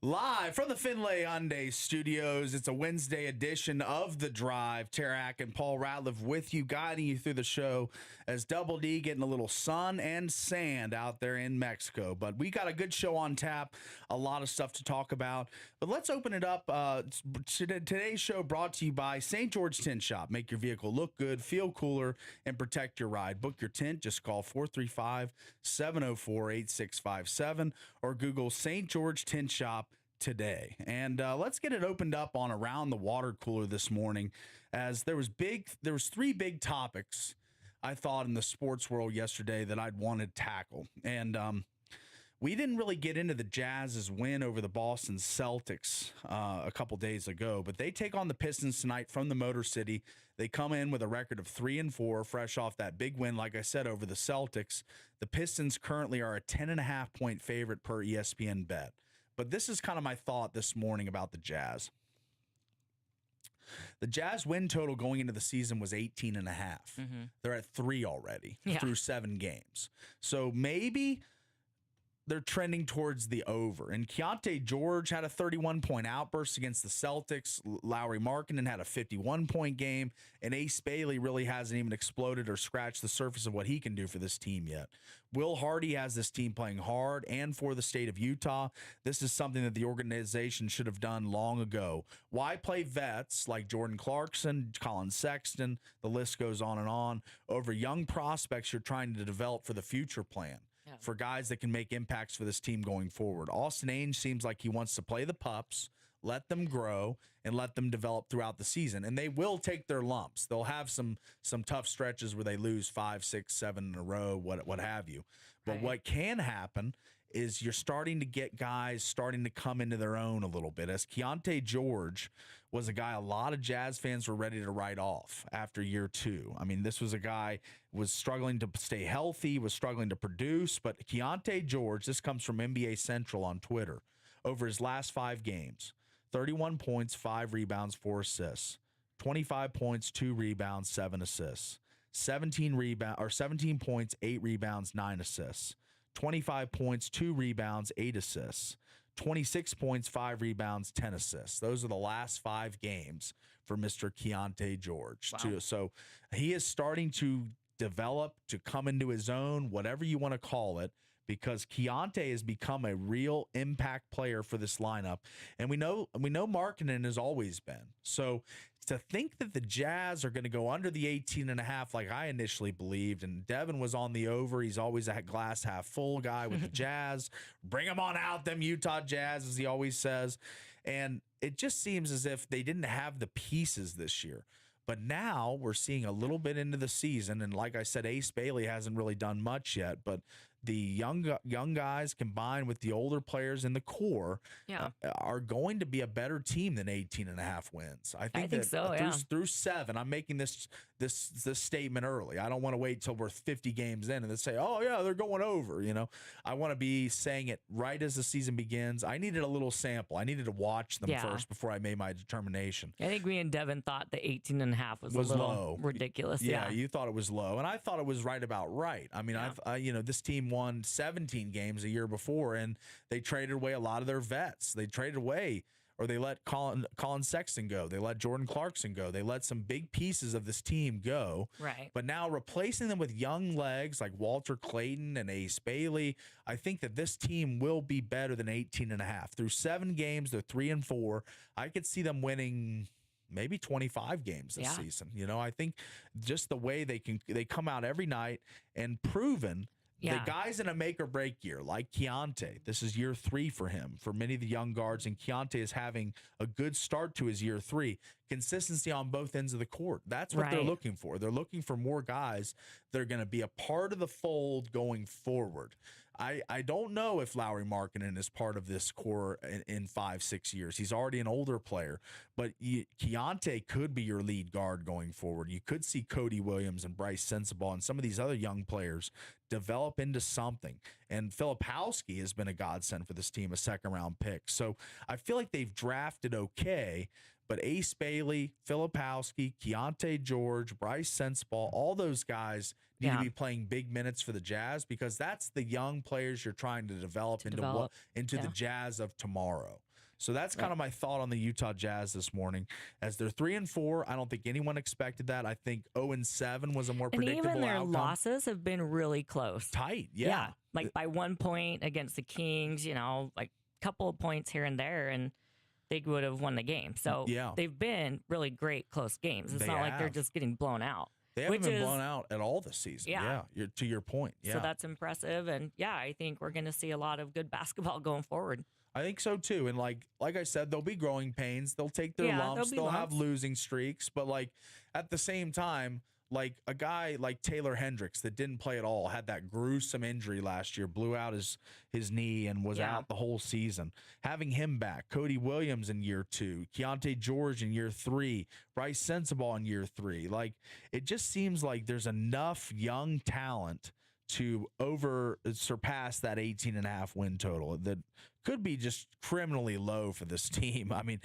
Live from the Finlay Hyundai Studios, it's a Wednesday edition of The Drive. Tarak and Paul Ratliff with you, guiding you through the show as Double D getting a little sun and sand out there in Mexico. But we got a good show on tap, a lot of stuff to talk about. But let's open it up. Today's show brought to you by St. George Tint Shop. Make your vehicle look good, feel cooler, and protect your ride. Book your tint. Just call 435-704-8657 or Google St. George Tint Shop today. And let's get it opened up on Around the Water Cooler this morning, as there was three big topics I thought in the sports world yesterday that I'd wanted to tackle. And we didn't really get into the Jazz's win over the Boston Celtics a couple days ago, but they take on the Pistons tonight from the Motor City. They come in with a record of 3-4, fresh off that big win, like I said, over the Celtics. The Pistons currently are a 10.5-point favorite per ESPN bet. But this is kind of my thought this morning about the Jazz. The Jazz win total going into the season was 18.5. Mm-hmm. They're at 3 already through 7 games. So maybe they're trending towards the over. And Keontae George had a 31-point outburst against the Celtics. Lauri Markkanen had a 51-point game. And Ace Bailey really hasn't even exploded or scratched the surface of what he can do for this team yet. Will Hardy has this team playing hard and for the state of Utah. This is something that the organization should have done long ago. Why play vets like Jordan Clarkson, Colin Sexton, the list goes on, over young prospects you're trying to develop for the future plan? Yeah. For guys that can make impacts for this team going forward. Austin Ainge seems like he wants to play the pups, let them grow, and let them develop throughout the season. And they will take their lumps. They'll have some tough stretches where they lose 5, 6, 7 in a row, what have you. But what can happen is you're starting to get guys starting to come into their own a little bit. As Keontae George was a guy a lot of Jazz fans were ready to write off after year 2. I mean, this was a guy was struggling to stay healthy, was struggling to produce, but Keontae George, this comes from NBA Central on Twitter, over his last 5 games, 31 points, 5 rebounds, 4 assists, 25 points, 2 rebounds, 7 assists, 17 points, 8 rebounds, 9 assists. 25 points, 2 rebounds, 8 assists. 26 points, 5 rebounds, 10 assists. Those are the last 5 games for Mr. Keontae George. Wow. So he is starting to develop, to come into his own, whatever you want to call it, because Keontae has become a real impact player for this lineup. And we know Markkanen has always been. So to think that the Jazz are going to go under the 18.5 like I initially believed, and Devin was on the over. He's always a glass half full guy with the Jazz. Bring them on out, them Utah Jazz, as he always says. And it just seems as if they didn't have the pieces this year. But now we're seeing a little bit into the season, and like I said, Ace Bailey hasn't really done much yet, but the young guys combined with the older players in the core are going to be a better team than 18.5 wins. I think so, through 7. I'm making this statement early. I don't want to wait till we're 50 games in and then say, oh yeah, they're going over. I want to be saying it right as the season begins. I needed a little sample. I needed to watch them first before I made my determination. I think me and Devin thought the 18.5 was a little low. Ridiculous. Yeah, you thought it was low, and I thought it was right about right. I mean, this team won 17 games a year before, and they traded away a lot of their vets. They traded away, or they let Colin Sexton go. They let Jordan Clarkson go. They let some big pieces of this team go. Right. But now replacing them with young legs like Walter Clayton and Ace Bailey, I think that this team will be better than 18.5. Through 7 games, they're 3-4. I could see them winning maybe 25 games this season. I think just the way they come out every night and proven. The guys in a make or break year, like Keontae, this is year 3 for him, for many of the young guards, and Keontae is having a good start to his year 3. Consistency on both ends of the court. That's what they're looking for. They're looking for more guys that are going to be a part of the fold going forward. I don't know if Lauri Markkanen is part of this core in 5-6 years. He's already an older player, but Keontae could be your lead guard going forward. You could see Cody Williams and Bryce Sensabaugh and some of these other young players develop into something. And Filipowski has been a godsend for this team, a second-round pick. So I feel like they've drafted okay, but Ace Bailey, Filipowski, Keontae George, Bryce Sensabaugh, all those guys need to be playing big minutes for the Jazz, because that's the young players you're trying to develop into the Jazz of tomorrow. So that's kind of my thought on the Utah Jazz this morning. As they're 3-4, I don't think anyone expected that. I think 0-7 was a more predictable even their outcome. Losses have been really close. Tight, yeah. Like by 1 point against the Kings, like a couple of points here and there, and they would have won the game. So they've been really great close games. It's not like they're just getting blown out. They haven't been blown out at all this season. Yeah, to your point. Yeah. So that's impressive. And I think we're going to see a lot of good basketball going forward. I think so too. And like I said, there'll be growing pains. They'll take their lumps. They'll have losing streaks. But like at the same time, like a guy like Taylor Hendricks that didn't play at all, had that gruesome injury last year, blew out his knee and was out the whole season. Having him back, Cody Williams in year 2, Keontae George in year 3, Bryce Sensabaugh in year 3. Like it just seems like there's enough young talent to surpass that 18.5 win total that could be just criminally low for this team. I mean,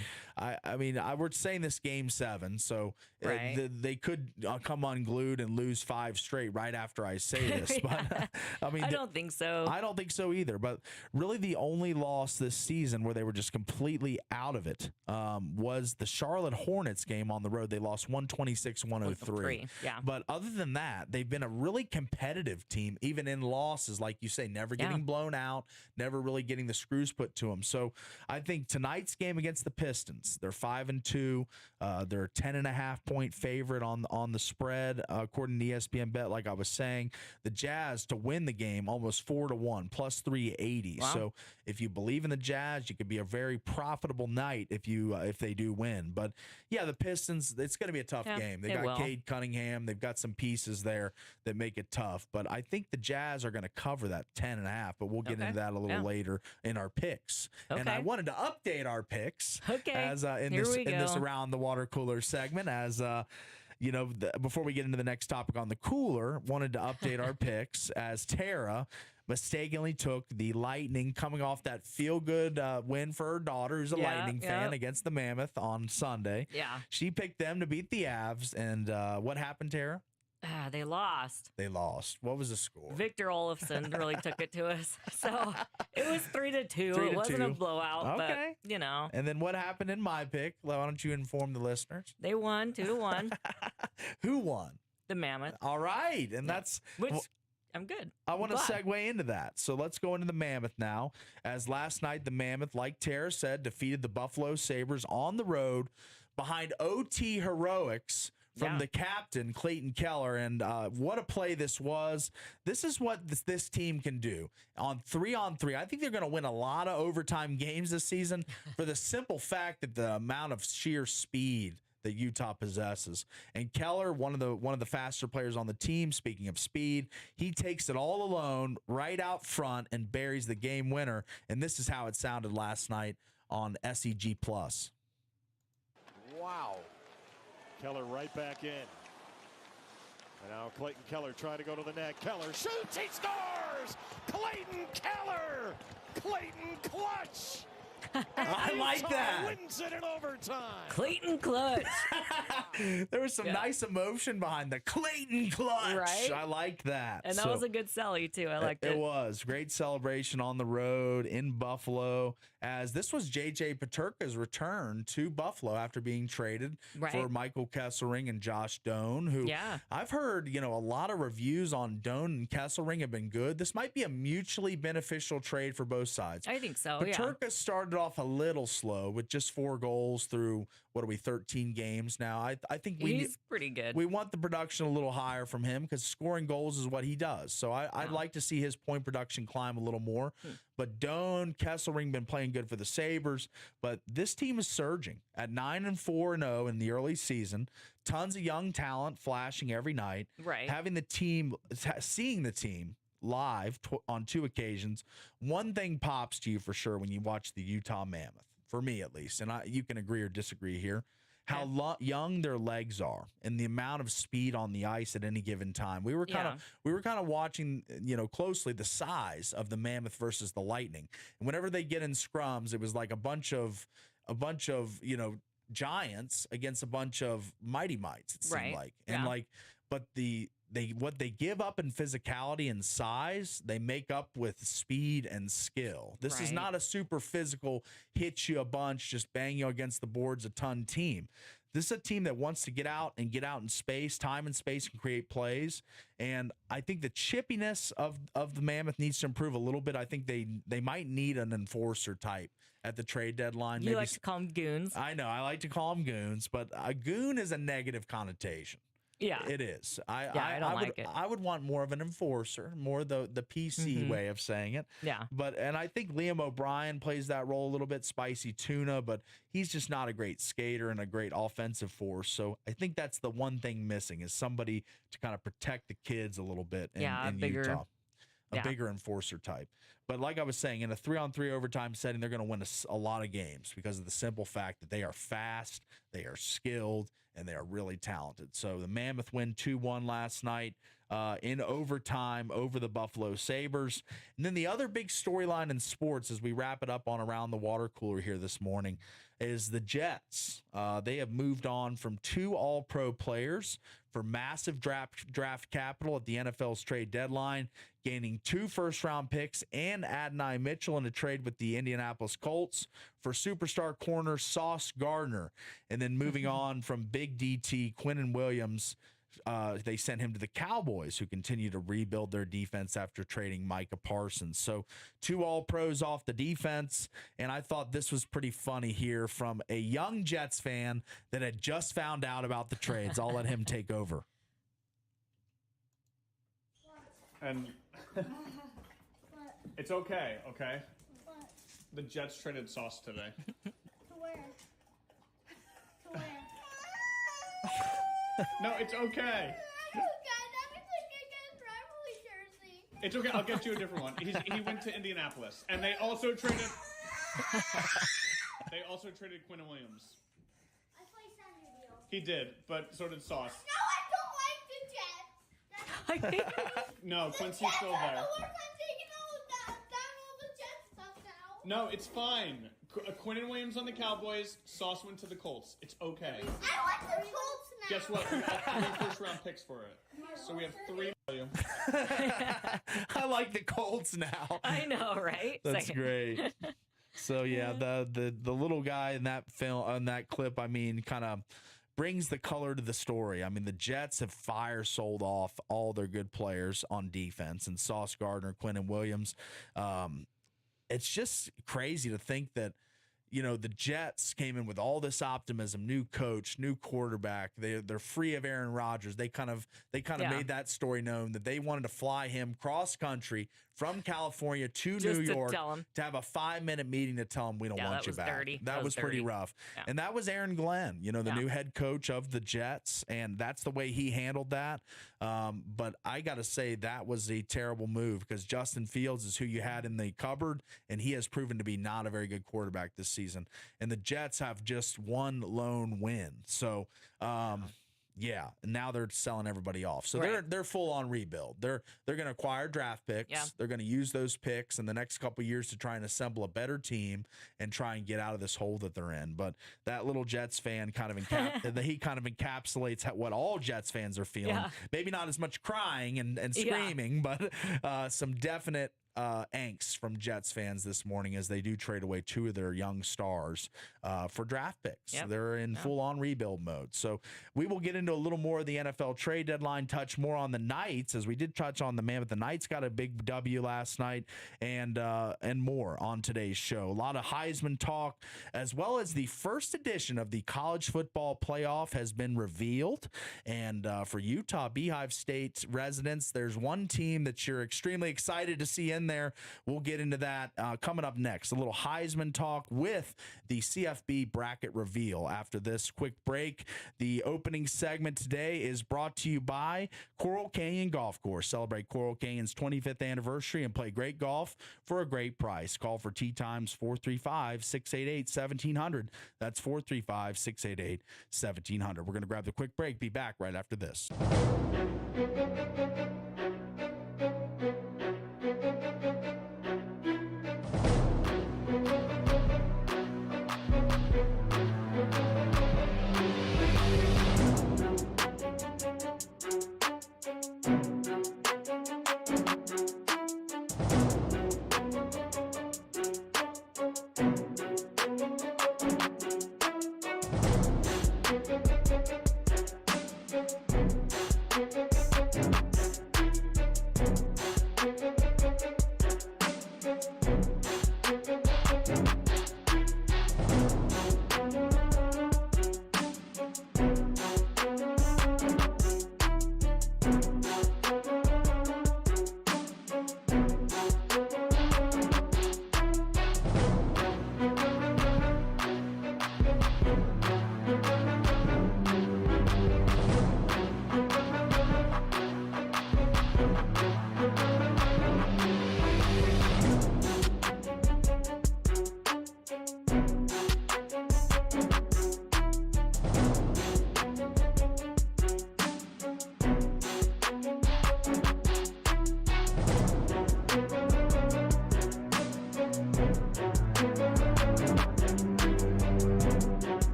we're saying this game 7, so they could come unglued and lose 5 straight right after I say this. But I don't think so. I don't think so either. But really, the only loss this season where they were just completely out of it was the Charlotte Hornets game on the road. They lost 126-103. Yeah. But other than that, they've been a really competitive team, even in losses, like you say, never getting blown out, never really getting the screws put to them. So I think tonight's game against the Pistons, they're 5-2. They're a 10.5-point favorite on the spread, according to ESPN Bet. Like I was saying, the Jazz to win the game almost 4-1, plus 380. Wow. So if you believe in the Jazz, you could be a very profitable night if they do win. But yeah, the Pistons, it's going to be a tough game. They got Cade Cunningham. They've got some pieces there that make it tough. But I think the Jazz are going to cover that 10.5. But we'll get into that a little later in our picks. And I wanted to update our picks as in this around the water cooler segment, as before we get into the next topic on the cooler, wanted to update our picks as Tara mistakenly took the Lightning, coming off that feel-good win for her daughter, who's a Lightning fan, against the Mammoth on Sunday. Yeah. She picked them to beat the Avs, and what happened, Tara? They lost. What was the score? Victor Olofsson really took it to us. So it was 3-2. It wasn't a blowout, but And then what happened in my pick? Why don't you inform the listeners? They won 2-1. Who won? The Mammoth. All right. And that's... I'm good. I want to segue into that. So let's go into the Mammoth now. As last night, the Mammoth, like Tara said, defeated the Buffalo Sabres on the road behind OT heroics from the captain, Clayton Keller. And what a play this was. This is what this team can do. On 3-on-3, I think they're going to win a lot of overtime games this season for the simple fact that the amount of sheer speed that Utah possesses. And Keller, one of the faster players on the team, speaking of speed, he takes it all alone right out front and buries the game winner. And this is how it sounded last night on SEG Plus. Wow. Keller right back in. And now Clayton Keller trying to go to the net. Keller shoots, he scores! Clayton Keller! Clayton clutch! I like that. Wins it in overtime. Clayton clutch. There was some nice emotion behind the Clayton clutch. Right? I liked that. And that was a good celly, too. I liked it. It was. Great celebration on the road in Buffalo, as this was J.J. Peterka's return to Buffalo after being traded for Michael Kesselring and Josh Doan, who I've heard, a lot of reviews on Doan and Kesselring have been good. This might be a mutually beneficial trade for both sides. I think so, Peterka started off a little slow with just 4 goals through, 13 games now. I think he's pretty good. We want the production a little higher from him because scoring goals is what he does. So I'd like to see his point production climb a little more. But Doan, Kesselring been playing good for the Sabres. But this team is surging at 9-4-0 in the early season. Tons of young talent flashing every night. Right. Having the team, seeing the team live on 2 occasions. One thing pops to you for sure when you watch the Utah Mammoth, for me at least, and you can agree or disagree here, how young their legs are and the amount of speed on the ice at any given time. We were kind of watching, closely the size of the Mammoth versus the Lightning. And whenever they get in scrums, it was like a bunch of giants against a bunch of mighty mites, it seemed like. And but the what they give up in physicality and size, they make up with speed and skill. This is not a super physical, hit you a bunch, just bang you against the boards a ton team. This is a team that wants to get out in space, time and space, and create plays. And I think the chippiness of the Mammoth needs to improve a little bit. I think they might need an enforcer type at the trade deadline. You like to call them goons. I know. I like to call them goons, but a goon is a negative connotation. Yeah, it is. I don't like it. I would want more of an enforcer, more the PC way of saying it. Yeah. And I think Liam O'Brien plays that role a little bit, spicy tuna, but he's just not a great skater and a great offensive force. So I think that's the one thing missing is somebody to kind of protect the kids a little bit in Utah. A bigger enforcer type. But like I was saying, in a 3-on-3 overtime setting, they're going to win a lot of games because of the simple fact that they are fast, they are skilled, and they are really talented. So the Mammoth win 2-1 last night in overtime over the Buffalo Sabres. And then the other big storyline in sports as we wrap it up on Around the Water Cooler here this morning is the Jets. They have moved on from 2 All-Pro players for massive draft capital at the NFL's trade deadline, gaining 2 first-round picks and Adonai Mitchell in a trade with the Indianapolis Colts for superstar corner Sauce Gardner. And then moving on from Big DT, Quinnen Williams, they sent him to the Cowboys, who continue to rebuild their defense after trading Micah Parsons. So 2 All-Pros off the defense, and I thought this was pretty funny here from a young Jets fan that had just found out about the trades. I'll let him take over. And it's okay, okay? The Jets traded Sauce today. To where? To where? No, it's okay. It's okay. I'll get you a different one. He went to Indianapolis, and they also traded. They also traded Quinnen Williams. I play Saturday deal. He did, but so did Sauce. No, I don't like the Jets. No, Quincy's still there. No, No, it's fine. Quinnen Williams on the Cowboys. Sauce went to the Colts. It's okay. I want the Colts now. Guess what? We got 3 first-round picks for it. So we have 3. I like the Colts now. I know, right? That's great. So yeah, the little guy in that film, on that clip, I mean, kind of brings the color to the story. I mean, the Jets have sold off all their good players on defense, and Sauce Gardner, Quinnen Williams. It's just crazy to think that, you know, the Jets came in with all this optimism, new coach, new quarterback. They're free of Aaron Rodgers. They kind of made that story known that they wanted to fly him cross country from California to New York to have a 5-minute meeting to tell him we don't want you back. Dirty. That was pretty rough. Yeah. And that was Aaron Glenn, you know, the new head coach of the Jets, and that's the way he handled that. But I got to say that was a terrible move because Justin Fields is who you had in the cupboard, and he has proven to be not a very good quarterback this season. And the Jets have just one lone win. So, yeah, and now they're selling everybody off. So they're full on rebuild. They're going to acquire draft picks. Yeah. They're going to use those picks in the next couple of years to try and assemble a better team and try and get out of this hole that they're in. But that little Jets fan kind of encapsulates what all Jets fans are feeling. Yeah. Maybe not as much crying and screaming, but some definite angst from Jets fans this morning as they do trade away 2 of their young stars for draft picks. Yep. They're in full-on rebuild mode. So we will get into a little more of the NFL trade deadline, touch more on the Knights, as we did touch on the Mammoth. The Knights got a big W last night, and more on today's show. A lot of Heisman talk, as well as the first edition of the college football playoff has been revealed. And for Utah Beehive State residents, there's one team that you're extremely excited to see in there. We'll get into that coming up next. A little Heisman talk with the CFB bracket reveal after this quick break. The opening segment today is brought to you by Coral Canyon Golf Course. Celebrate Coral Canyon's 25th anniversary and play great golf for a great price. Call for tee times 435-688-1700. That's 435-688-1700. We're going to grab the quick break. Be back right after this.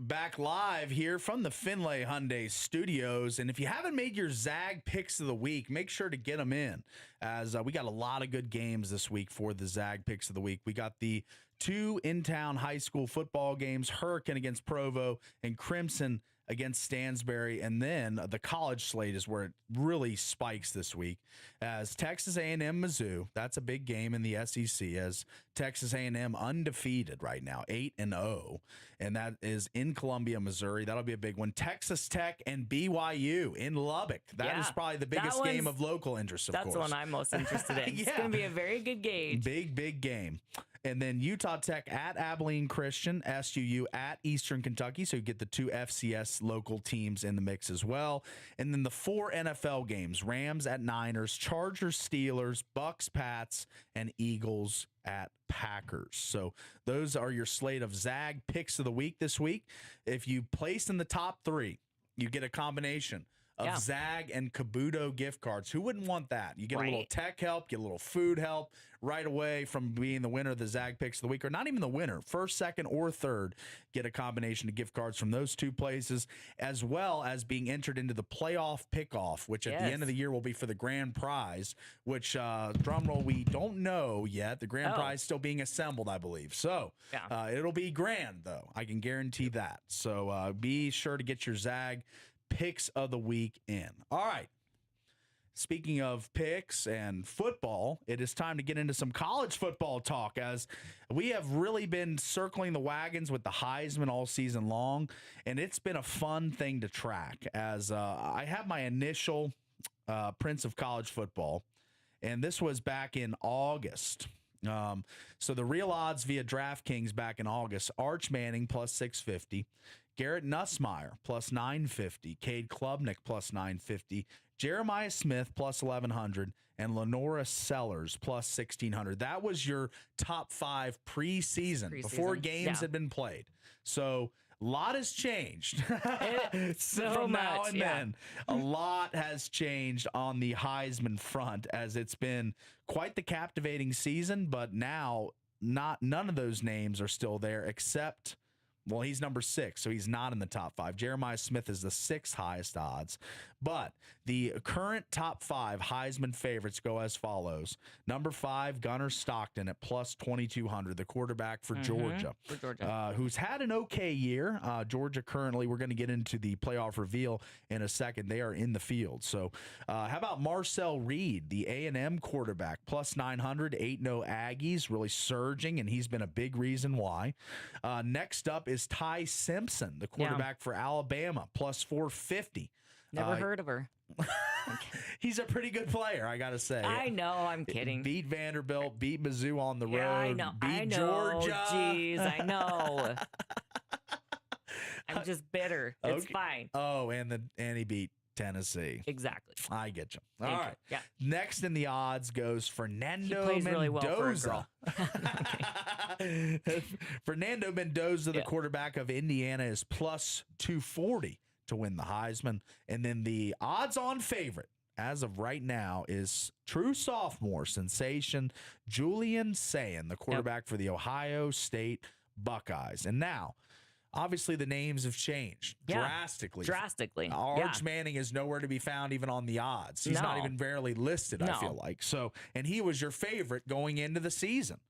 Back live here from the Finlay Hyundai Studios. And if you haven't made your Zag Picks of the Week, make sure to get them in, as we got a lot of good games this week for the Zag Picks of the Week. We got the 2 in-town high school football games, Hurricane against Provo and Crimson against Stansbury, and then the college slate is where it really spikes this week, as Texas A&M Mizzou, that's a big game in the SEC, as Texas A&M undefeated right now, 8-0, and that is in Columbia, Missouri. That'll be a big one. Texas Tech and BYU in Lubbock. That is probably the biggest game of local interest, of course. That's the one I'm most interested in. It's going to be a very good gauge. Big game. And then Utah Tech at Abilene Christian, SUU at Eastern Kentucky. So you get the 2 FCS local teams in the mix as well. And then the 4 NFL games, Rams at Niners, Chargers, Steelers, Bucks, Pats, and Eagles at Packers. So those are your slate of Zag Picks of the Week this week. If you place in the top 3, you get a combination of Zag and Kabuto gift cards. Who wouldn't want that? You get a little tech help, get a little food help right away from being the winner of the Zag Picks of the Week, or not even the winner, first, second, or third, get a combination of gift cards from those 2 places, as well as being entered into the playoff pickoff, which at the end of the year will be for the grand prize, which, drum roll, we don't know yet. The grand prize still being assembled, I believe. So it'll be grand, though. I can guarantee that. So be sure to get your Zag Picks of the Week in. All right. Speaking of picks and football, it is time to get into some college football talk, as we have really been circling the wagons with the Heisman all season long, and it's been a fun thing to track, as I have my initial Prince of College Football, and this was back in August. So the real odds via DraftKings back in August, Arch Manning plus 650, Garrett Nussmeier plus 950, Cade Klubnik plus 950, Jeremiah Smith plus 1,100, and Lenora Sellers plus 1,600. That was your top 5 preseason before games had been played. So a lot has changed from now and then. A lot has changed on the Heisman front, as it's been quite the captivating season, but now none of those names are still there, except, well, he's number 6, so he's not in the top 5. Jeremiah Smith is the 6th highest odds. But the current top 5 Heisman favorites go as follows. Number 5, Gunnar Stockton at plus 2,200, the quarterback for Georgia. Who's had an okay year. Georgia currently, we're going to get into the playoff reveal in a second. They are in the field. So how about Marcel Reed, the A&M quarterback, plus 900, 8-0 Aggies, really surging, and he's been a big reason why. Next up is Ty Simpson, the quarterback for Alabama, plus 450. Never heard of her. He's a pretty good player, I got to say. I know, I'm kidding. Beat Vanderbilt, beat Mizzou on the road, I know, beat Georgia. Jeez, I know. I'm just bitter. It's fine. Oh, and he beat Tennessee. Exactly. I get you. Thank All you. right. Yeah. Next in the odds goes Fernando plays Mendoza. really well for a girl. Fernando Mendoza, the quarterback of Indiana, is plus 240 to win the Heisman. And then the odds-on favorite, as of right now, is true sophomore sensation Julian Sayin, the quarterback for the Ohio State Buckeyes. And now, obviously, the names have changed drastically. Arch Manning is nowhere to be found even on the odds. He's not even barely listed, I feel like. So, and he was your favorite going into the season.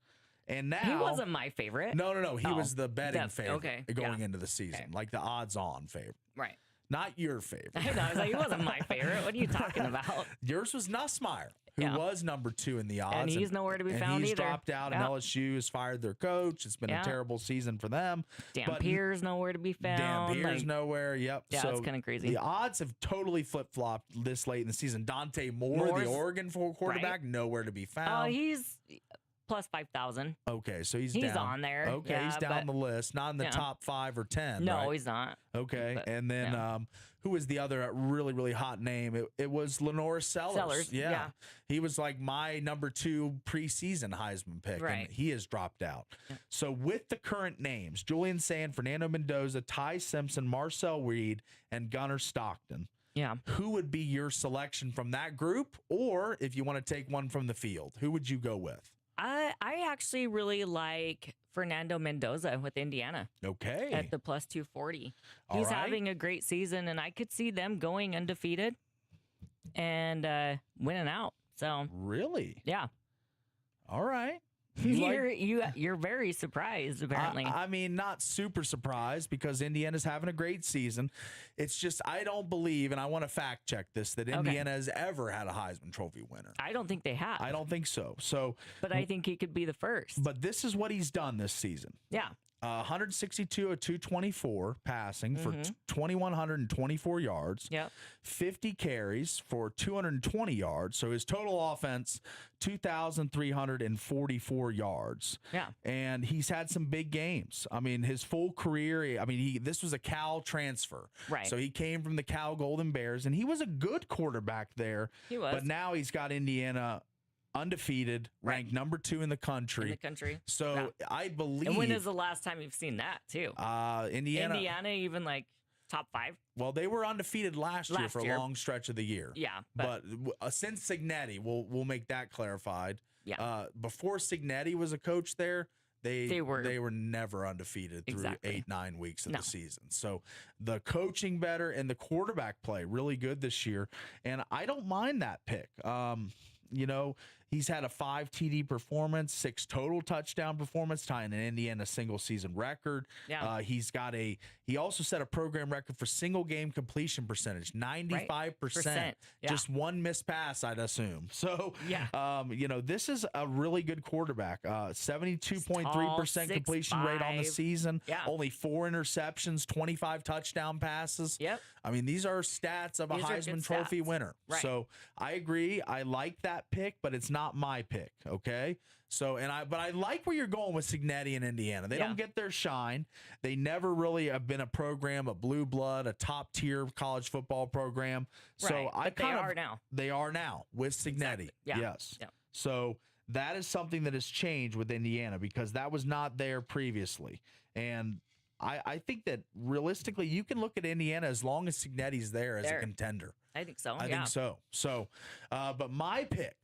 And now he wasn't my favorite. No. He was the betting favorite going into the season, like the odds-on favorite. Right. Not your favorite. I know. I was like, he wasn't my favorite. What are you talking about? Yours was Nussmeier, who was number 2 in the odds. And he's nowhere to be found either. He's either. dropped out, and LSU has fired their coach. It's been a terrible season for them. Dan Pierce nowhere to be found. Dan Pierce nowhere. Yep. Yeah, it's kind of crazy. The odds have totally flip-flopped this late in the season. Dante Moore, the Oregon quarterback, nowhere to be found. He's plus 5,000. Okay, so he's down. On there. Okay, he's down the list. Not in the top 5 or 10. No, right? he's not. Okay, and then who was the other really, really hot name? It was Lenora Sellers. Yeah. He was like my number 2 preseason Heisman pick, and he has dropped out. Yeah. So with the current names, Julian Sayin, Fernando Mendoza, Ty Simpson, Marcel Reed, and Gunnar Stockton, who would be your selection from that group? Or if you want to take one from the field, who would you go with? I actually really like Fernando Mendoza with Indiana. Okay. At the plus 240. He's having a great season, and I could see them going undefeated and winning out. So really? Yeah. All right. You're very surprised, apparently. I mean, not super surprised because Indiana's having a great season. It's just I don't believe, and I want to fact check this, that Indiana has ever had a Heisman Trophy winner. I don't think they have. I don't think so. But I think he could be the first. But this is what he's done this season. Yeah. 162 of 224 passing for 2,124 yards. Yep. 50 carries for 220 yards. So his total offense, 2,344 yards. Yeah. And he's had some big games. I mean, his full career, this was a Cal transfer. Right. So he came from the Cal Golden Bears, and he was a good quarterback there. He was. But now he's got Indiana undefeated, ranked number 2 in the country. So I believe. And when is the last time you've seen that too? Indiana even like top 5. Well, they were undefeated last year for a long stretch of the year. Yeah, but since Signetti, we'll make that clarified. Yeah. Before Signetti was a coach there, they were never undefeated through 8-9 weeks of the season. So the coaching better and the quarterback play really good this year, and I don't mind that pick. He's had a 5 TD performance, 6 total touchdown performance, tying an Indiana single season record. Yeah. He also set a program record for single game completion percentage, 95%. Just one missed pass, I'd assume. So, this is a really good quarterback. 72.3% completion rate on the season. Yeah. Only 4 interceptions, 25 touchdown passes. Yep. I mean, these are stats of a Heisman Trophy winner. Right. So I agree. I like that pick, but it's not my pick. Okay. So, but I like where you're going with Signetti and Indiana. They don't get their shine. They never really have been a program, a blue blood, a top tier college football program. So they are now with Signetti. Exactly. Yeah. Yes. Yeah. So that is something that has changed with Indiana because that was not there previously. And I think that realistically, you can look at Indiana as long as Signetti's there as a contender. I think so. I think so. So, but my pick.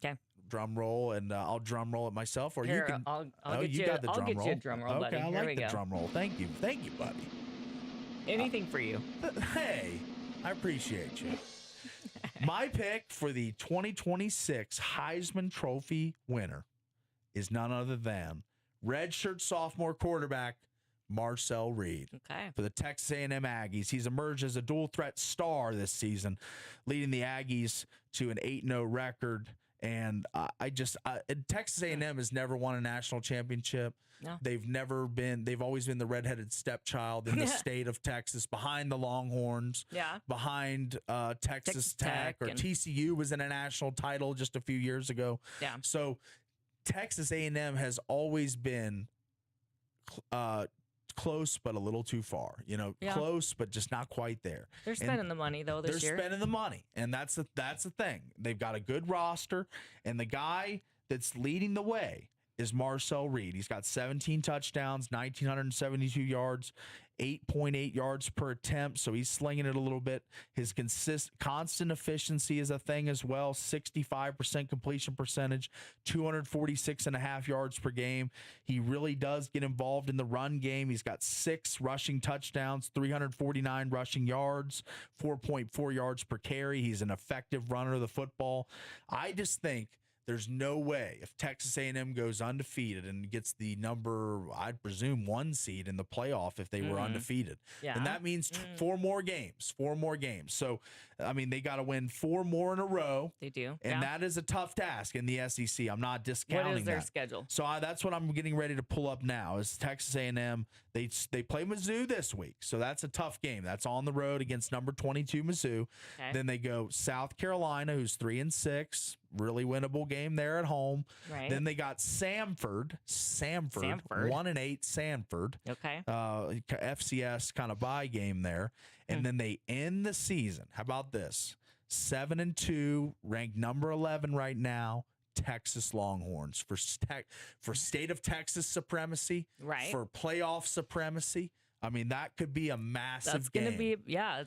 Okay. Drum roll, and I'll drum roll it myself, or Here, you can. I'll get you. Got the I'll drum get roll. you a drum roll, buddy. Okay, I Here like the drum roll. Thank you, buddy. Anything for you. Hey, I appreciate you. My pick for the 2026 Heisman Trophy winner is none other than redshirt sophomore quarterback Marcel Reed. Okay. For the Texas A&M Aggies. He's emerged as a dual threat star this season, leading the Aggies to an 8-0 record. And Texas A&M has never won a national championship. No. They've always been the redheaded stepchild in the state of Texas, behind the Longhorns, behind Texas Tech, or TCU was in a national title just a few years ago. Yeah. So Texas A&M has always been close, but a little too far. Close, but just not quite there. They're spending the money though this year. They're spending the money, and that's the thing. They've got a good roster, and the guy that's leading the way is Marcel Reed. He's got 17 touchdowns, 1,972 yards, 8.8 yards per attempt, so he's slinging it a little bit. His constant efficiency is a thing as well, 65% completion percentage, 246.5 yards per game. He really does get involved in the run game. He's got 6 rushing touchdowns, 349 rushing yards, 4.4 yards per carry. He's an effective runner of the football. I just think there's no way if Texas A&M goes undefeated and gets the number, I'd presume, 1 seed in the playoff if they were undefeated. Yeah. And that means 4 more games. So, I mean, they got to win 4 more in a row. They do. And that is a tough task in the SEC. I'm not discounting that. What is their schedule? So that's what I'm getting ready to pull up now is Texas A&M. They play Mizzou this week. So that's a tough game. That's on the road against number 22 Mizzou. Okay. Then they go South Carolina, who's 3-6. Really winnable game there at home. Right. Then they got Samford. 1-8 Samford. Okay. FCS kind of bye game there. And then they end the season. How about this? 7-2, ranked number 11 right now. Texas Longhorns for state of Texas supremacy. Right. For playoff supremacy. I mean, that could be a massive game. It's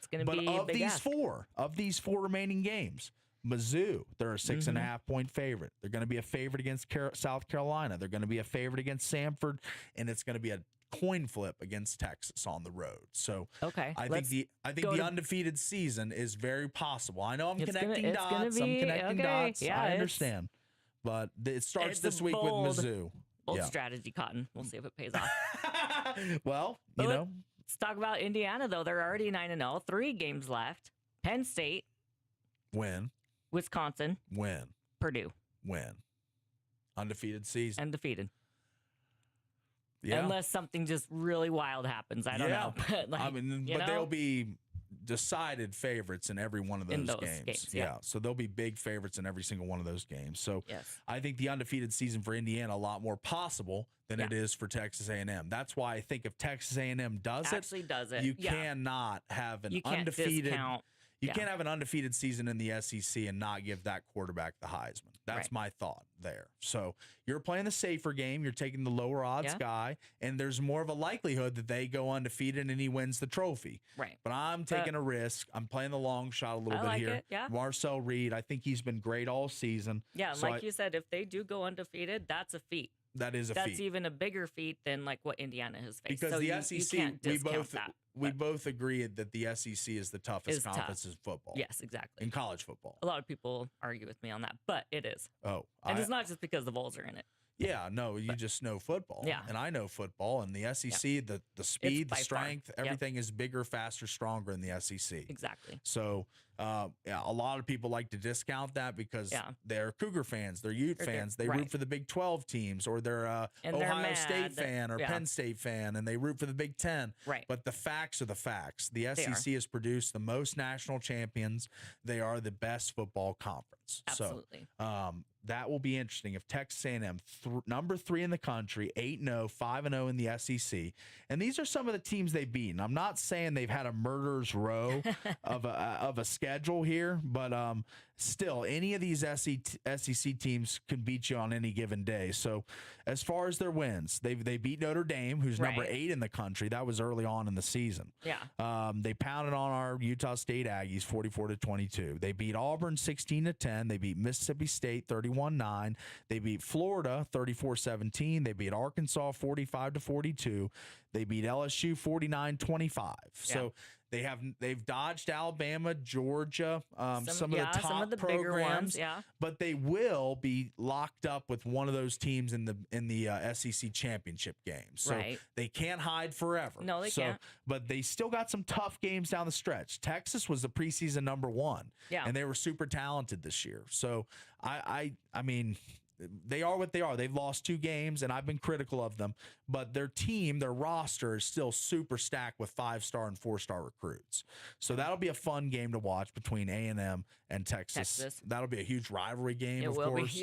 going to be But of these 4 remaining games, Mizzou, they're a 6.5-point favorite. They're going to be a favorite against South Carolina. They're going to be a favorite against Samford, and it's going to be a coin flip against Texas on the road. So I think the undefeated season is very possible. I know I'm connecting dots. Yeah, I understand. But it starts this week with Mizzou. Bold strategy, Cotton. We'll see if it pays off. Well, let's talk about Indiana, though. They're already 9-0, 3 games left. Penn State. Win. Wisconsin. Win. Purdue. Win. Undefeated season. Undefeated. Yeah. Unless something just really wild happens. I don't know. But but they'll be decided favorites in every one of those games. Yeah. So they'll be big favorites in every single one of those games. So I think the undefeated season for Indiana a lot more possible than it is for Texas A&M. That's why I think if Texas A&M does it, you cannot have an undefeated. You can't have an undefeated season in the SEC and not give that quarterback the Heisman. That's my thought there. So you're playing the safer game. You're taking the lower odds guy, and there's more of a likelihood that they go undefeated and he wins the trophy. Right. But I'm taking a risk. I'm playing the long shot a little bit here. Marcel Reed, I think he's been great all season. Yeah, so like you said, if they do go undefeated, that's a feat. That is a feat. That's even a bigger feat than like what Indiana has faced. Because so the SEC, you can't we both agreed that the SEC is the toughest conference in football. Yes, exactly. In college football. A lot of people argue with me on that, but it is. Oh. And it's not just because the Vols are in it. Yeah, no, you just know football. Yeah. And I know football. And the SEC, the speed, the strength, everything is bigger, faster, stronger in the SEC. Exactly. So, a lot of people like to discount that because they're Cougar fans, they're Ute fans. They root for the Big 12 teams, or they're Ohio State fan or Penn State fan, and they root for the Big 10. Right. But the facts are the facts. The SEC has produced the most national champions. They are the best football conference. Absolutely. So, that will be interesting if Texas A&M, number 3 in the country, 8-0, 5-0 in the SEC, and these are some of the teams they've beaten. I'm not saying they've had a murderer's row of a schedule here, but still, any of these SEC teams can beat you on any given day. So, as far as their wins, they beat Notre Dame, who's number 8 in the country. That was early on in the season. Yeah. They pounded on our Utah State Aggies 44-22. They beat Auburn 16-10. They beat Mississippi State 31-9. They beat Florida 34-17. They beat Arkansas 45-42. They beat LSU 49-25. So they've dodged Alabama, Georgia, some of the top bigger ones, but they will be locked up with one of those teams in the SEC championship game. So they can't hide forever. No, they can't. But they still got some tough games down the stretch. Texas was the preseason number 1, and they were super talented this year. So I mean, they are what they are. They've lost 2 games, and I've been critical of them. But their team, their roster is still super stacked with 5-star and 4-star recruits. So that'll be a fun game to watch between A&M and Texas. That'll be a huge rivalry game, of course.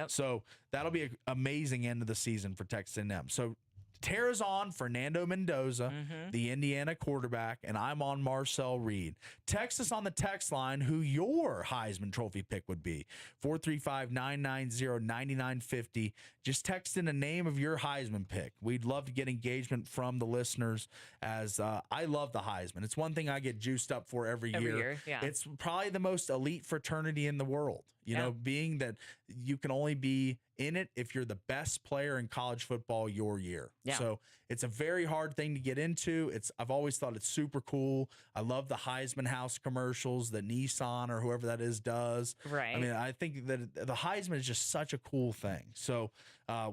So that'll be an amazing end of the season for Texas A&M. So Tara's on Fernando Mendoza, the Indiana quarterback, and I'm on Marcel Reed. Text us on the text line who your Heisman Trophy pick would be. 435-990-9950. Just text in the name of your Heisman pick. We'd love to get engagement from the listeners, as I love the Heisman. It's one thing I get juiced up for every year. It's probably the most elite fraternity in the world. You know, being that you can only be in it if you're the best player in college football your year. So it's a very hard thing to get into. I've always thought it's super cool. I love the Heisman House commercials that Nissan or whoever that is does. Right. I mean, I think that the Heisman is just such a cool thing. So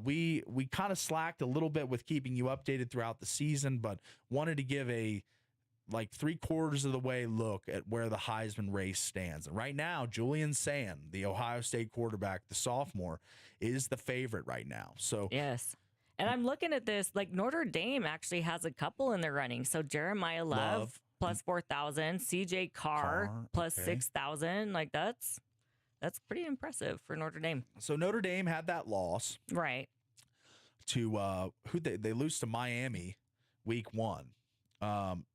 we kind of slacked a little bit with keeping you updated throughout the season, but wanted to give a 3/4 of the way look at where the Heisman race stands. And right now, Julian Sand, the Ohio State quarterback, the sophomore, is the favorite right now. So yes. And I'm looking at this, like Notre Dame actually has a couple in their running. So Jeremiah Love plus 4,000, CJ Carr plus 6,000. Like that's pretty impressive for Notre Dame. So Notre Dame had that loss. Right. To who they lose to Miami week 1.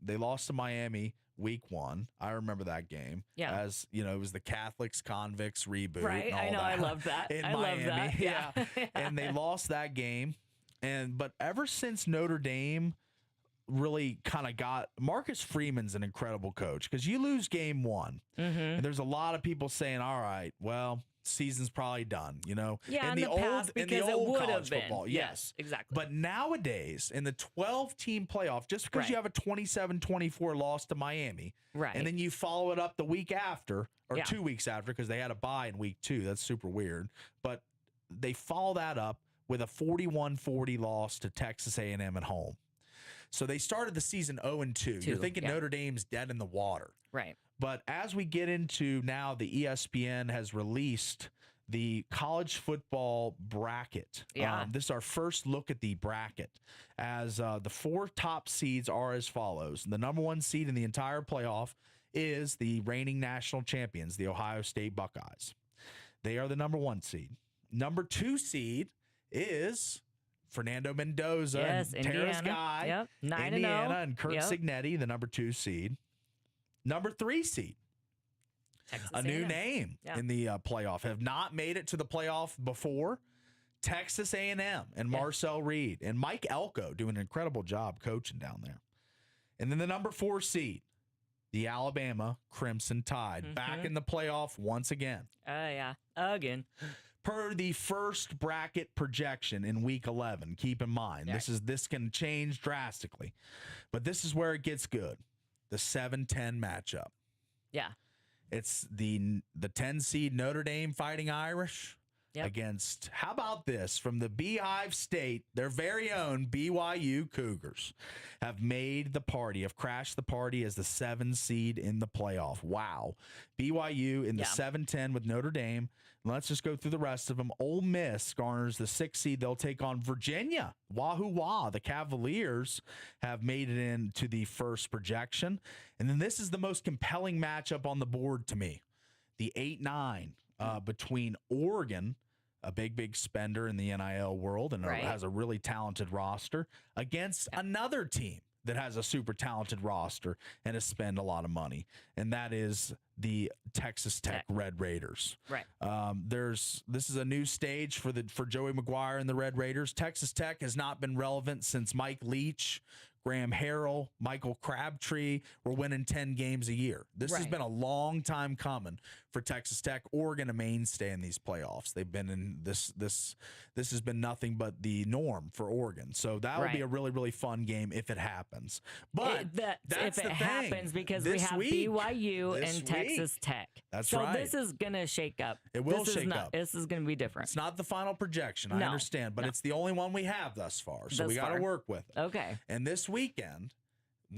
They lost to Miami week 1. I remember that game. Yeah. As you know, it was the Catholics convicts reboot. Right. And all I know. that I love that. in I Miami. love that. Yeah. And they lost that game. But ever since Notre Dame really kind of got Marcus Freeman's an incredible coach because you lose game one, and there's a lot of people saying, "All right, well, season's probably done." You know, Yeah, in the past, because it would have been. football, yes, exactly. But nowadays, in the 12-team playoff, just because you have a 27-24 loss to Miami, right, and then you follow it up the week after or Yeah. 2 weeks after because they had a bye in week 2. That's super weird. But they follow that up with a 41-40 loss to Texas A&M at home. So they started the season 0-2. You're thinking Notre Dame's dead in the water. Right. But as we get into now, the ESPN has released the college football bracket. Yeah. This is our first look at the bracket, as the 4 top seeds are as follows. The number 1 seed in the entire playoff is the reigning national champions, the Ohio State Buckeyes. They are the number 1 seed. Number 2 seed is Fernando Mendoza, Yes, and Tara's Indiana. guy, Yep. 9-0. Indiana, and Kurt Yep. Signetti, the number 2 seed. Number 3 seed, Texas a new A&M. name in the playoff, have not made it to the playoff before. Texas A&M and Marcel Reed and Mike Elko doing an incredible job coaching down there. And then the number 4 seed, the Alabama Crimson Tide, back in the playoff once again. Oh, yeah. Again. Per the first bracket projection in week 11, keep in mind, this can change drastically, but this is where it gets good. The 7-10 matchup. Yeah. It's the 10 seed Notre Dame Fighting Irish against, how about this, from the Beehive State, their very own BYU Cougars have made the party, have crashed the party as the 7 seed in the playoff. Wow. BYU in the 7-10 with Notre Dame. Let's just go through the rest of them. Ole Miss garners the 6 seed. They'll take on Virginia. Wahoo Wah. The Cavaliers have made it into the first projection. And then this is the most compelling matchup on the board to me. The 8-9 between Oregon, a big spender in the NIL world and has a really talented roster, against another team that has a super talented roster and has spent a lot of money, and that is the Texas Tech Red Raiders. Right. This is a new stage for Joey McGuire and the Red Raiders. Texas Tech has not been relevant since Mike Leach, Graham Harrell, Michael Crabtree were winning 10 games a year. This has been a long time coming for Texas Tech. Oregon, a mainstay in these playoffs. They've been in this has been nothing but the norm for Oregon. So that would be a really fun game if it happens. But that's if it happens, because we have BYU and Texas Tech. That's right. So this is going to shake up. It will shake up. This is going to be different. It's not the final projection. I understand, but it's the only one we have thus far. So we got to work with it. Okay. And this weekend,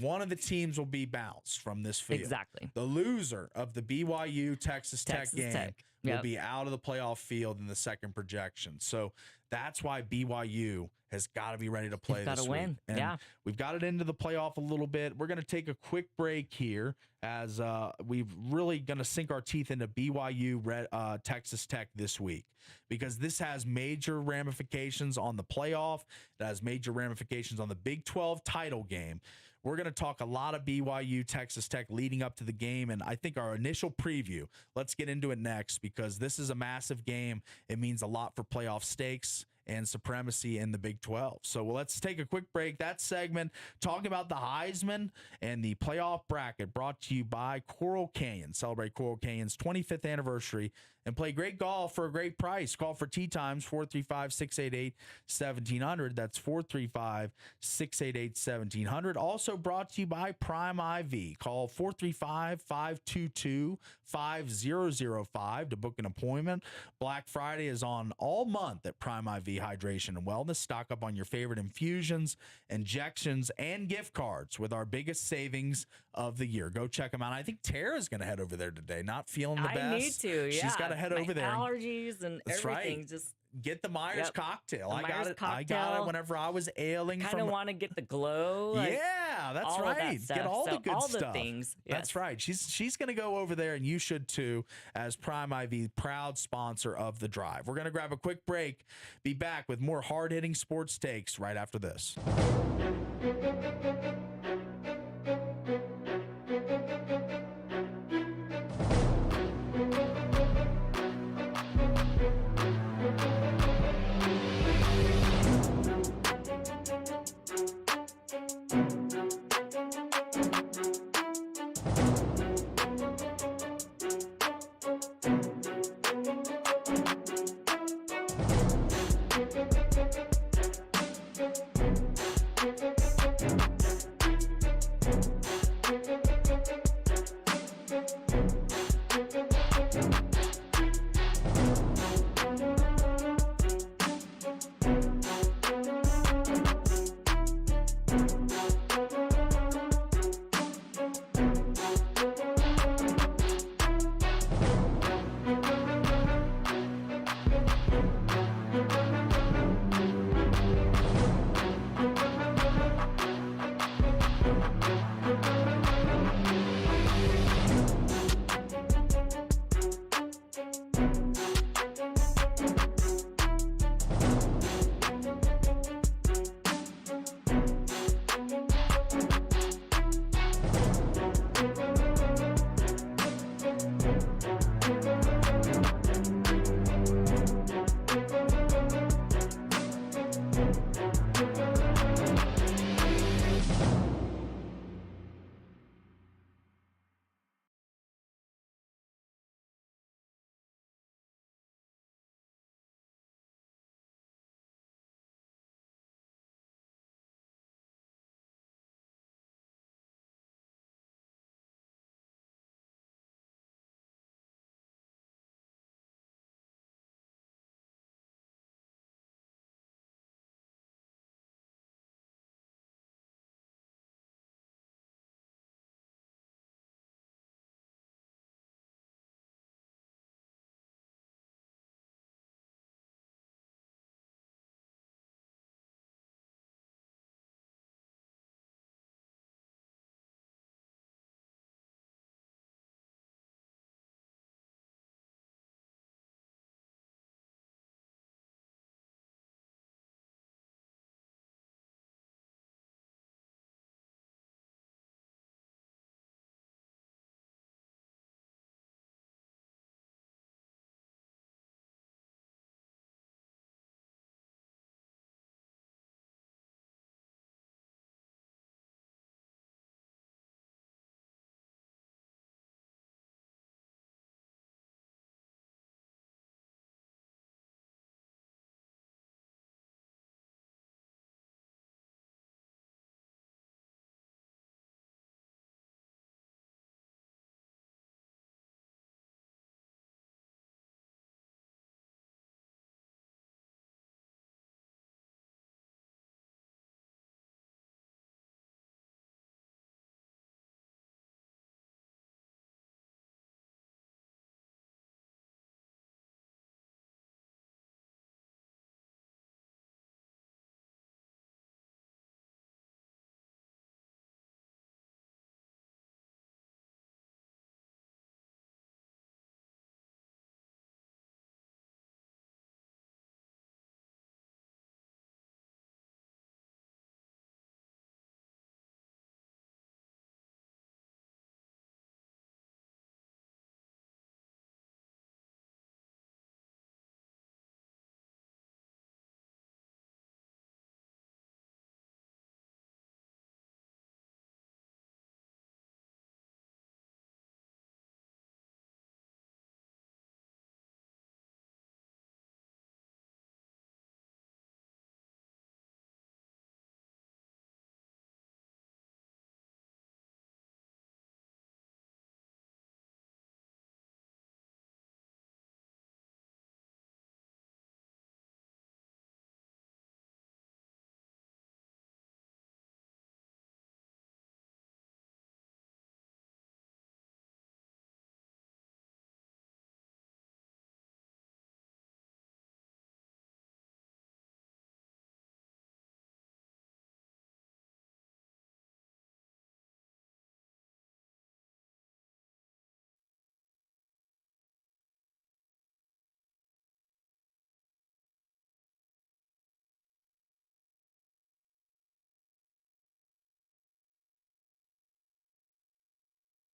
one of the teams will be bounced from this field. Exactly. The loser of the BYU Texas Tech game will be out of the playoff field in the second projection. So that's why BYU has got to be ready to play this week. Win. And we've got it into the playoff a little bit. We're going to take a quick break here as we've really going to sink our teeth into BYU Texas Tech this week, because this has major ramifications on the playoff. It has major ramifications on the Big 12 title game. We're going to talk a lot of BYU Texas Tech leading up to the game, and I think our initial preview, let's get into it next, because this is a massive game. It means a lot for playoff stakes and supremacy in the Big 12. So let's take a quick break. That segment talking about the Heisman and the playoff bracket, brought to you by Coral Canyon. Celebrate Coral Canyon's 25th anniversary and play great golf for a great price. Call for tee times 435-688-1700. That's 435-688-1700. Also brought to you by Prime IV. Call 435-522-5005 to book an appointment. Black Friday is on all month at Prime IV Hydration and Wellness. Stock up on your favorite infusions, injections, and gift cards with our biggest savings of the year. Go check them out. I think Tara's going to head over there today. Not feeling the best. I need to, yeah. She's got to head over there. Allergies and That's everything. Right. Just get the Myers cocktail. The I Myers got cocktail. it whenever I was ailing. Kind of want to get the glow. Yeah, that's all right. Of that stuff. Get all the good all stuff. The things. Yes. That's right. She's going to go over there, and you should too, as Prime IV, proud sponsor of The Drive. We're going to grab a quick break. Be back with more hard-hitting sports takes right after this.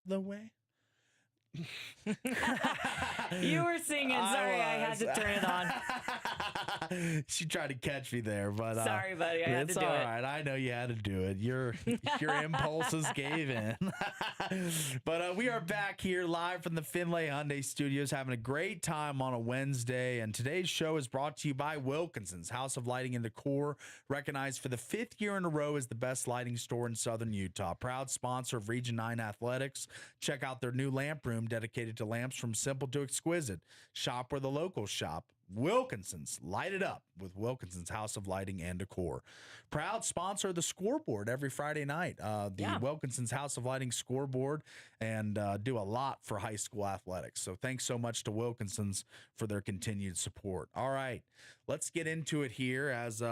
the way. You were singing. Sorry, I had to turn it on. She tried to catch me there, but Sorry, buddy. I had to do it's all it. right. I know you had to do it. Your impulses gave in. But we are back here live from the Finlay Hyundai Studios, having a great time on a Wednesday. And today's show is brought to you by Wilkinson's House of Lighting and Decor, recognized for the 5th year in a row as the best lighting store in Southern Utah. Proud sponsor of Region 9 Athletics. Check out their new lamp room dedicated to lamps from simple to exquisite. Shop where the locals shop. Wilkinson's. Light it up with Wilkinson's House of Lighting and Decor. Proud sponsor of the scoreboard every Friday night. Wilkinson's House of Lighting scoreboard, and do a lot for high school athletics. So thanks so much to Wilkinson's for their continued support. All right, let's get into it here, as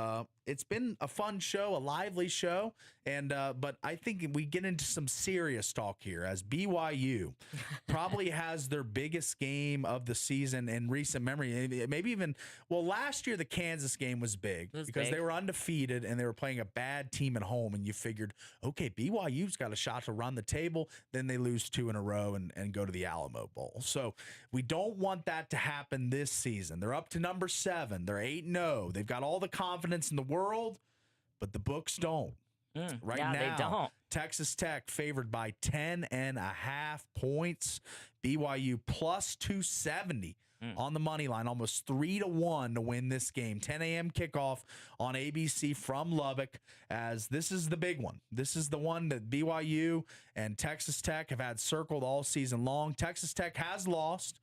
it's been a fun show, a lively show, and but I think we get into some serious talk here, as BYU probably has their biggest game of the season in recent memory. Maybe even, well, last year the Kansas game was big because they were undefeated and they were playing a bad team at home, and you figured, okay, BYU's got a shot to run the table. Then they lose 2 in a row and go to the Alamo Bowl. So we don't want that to happen this season. They're up to number 7. They're 8-0. They've got all the confidence in the world, but the books don't. Right now, they don't. Texas Tech favored by 10.5 points. BYU plus 270 on the money line, almost 3-1 to win this game. 10 a.m. kickoff on ABC from Lubbock, as this is the big one. This is the one that BYU and Texas Tech have had circled all season long. Texas Tech has lost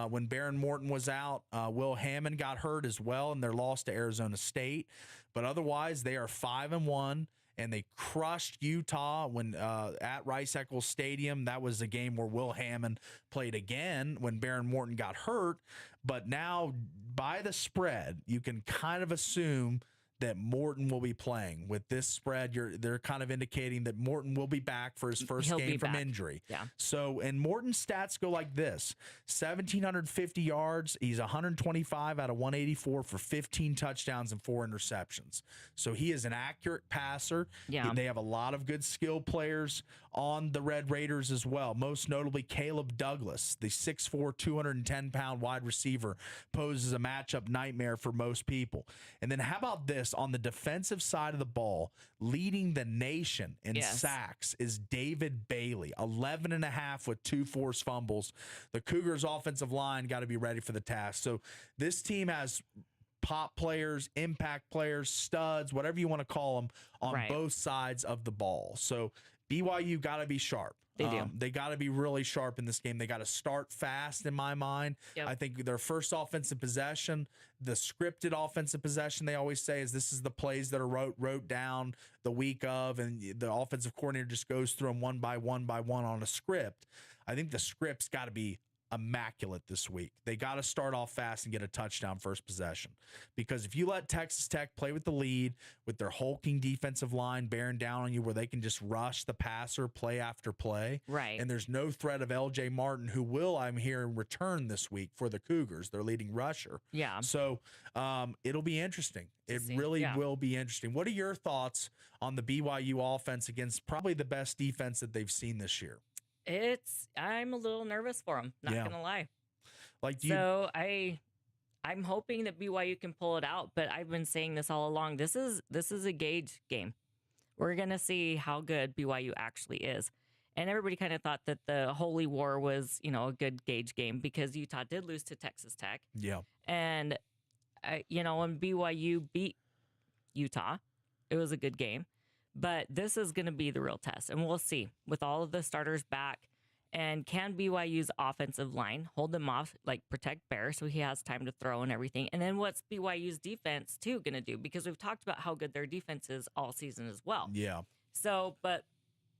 when Baron Morton was out. Will Hammond got hurt as well in their loss to Arizona State. But otherwise, they are 5-1. And they crushed Utah when at Rice-Eccles Stadium. That was a game where Will Hammond played again when Baron Morton got hurt. But now, by the spread, you can kind of assume that Morton will be playing. With this spread, they're kind of indicating that Morton will be back for his first game from injury. Yeah. So, and Morton's stats go like this: 1,750 yards. He's 125 out of 184 for 15 touchdowns and 4 interceptions. So he is an accurate passer. Yeah. They have a lot of good skill players on the Red Raiders as well. Most notably, Caleb Douglas, the 6'4", 210-pound wide receiver, poses a matchup nightmare for most people. And then how about this? On the defensive side of the ball, leading the nation in sacks is David Bailey, 11.5 with 2 forced fumbles. The Cougars' offensive line got to be ready for the task. So this team has pop players, impact players, studs, whatever you want to call them, on both sides of the ball. So BYU got to be sharp. They do. They got to be really sharp in this game. They got to start fast, in my mind. Yep. I think their first offensive possession, the scripted offensive possession, they always say, is this is the plays that are wrote down the week of, and the offensive coordinator just goes through them one by one on a script. I think the script's got to be immaculate this week. They got to start off fast and get a touchdown first possession, because if you let Texas Tech play with the lead, with their hulking defensive line bearing down on you, where they can just rush the passer play after play, and there's no threat of LJ Martin, who will, I'm hearing, return this week for the Cougars, their leading rusher. So it'll be interesting. It really will be interesting. What are your thoughts on the BYU offense against probably the best defense that they've seen this year? I'm a little nervous for them, not gonna lie. I'm hoping that BYU can pull it out, but I've been saying this all along. This is a gauge game. We're gonna see how good BYU actually is. And everybody kind of thought that the Holy War was, a good gauge game, because Utah did lose to Texas Tech. Yeah. And when BYU beat Utah, it was a good game. But this is going to be the real test, and we'll see with all of the starters back. And can BYU's offensive line hold them off, like protect Bear, so he has time to throw and everything? And then what's BYU's defense too going to do? Because we've talked about how good their defense is all season as well. Yeah. So, but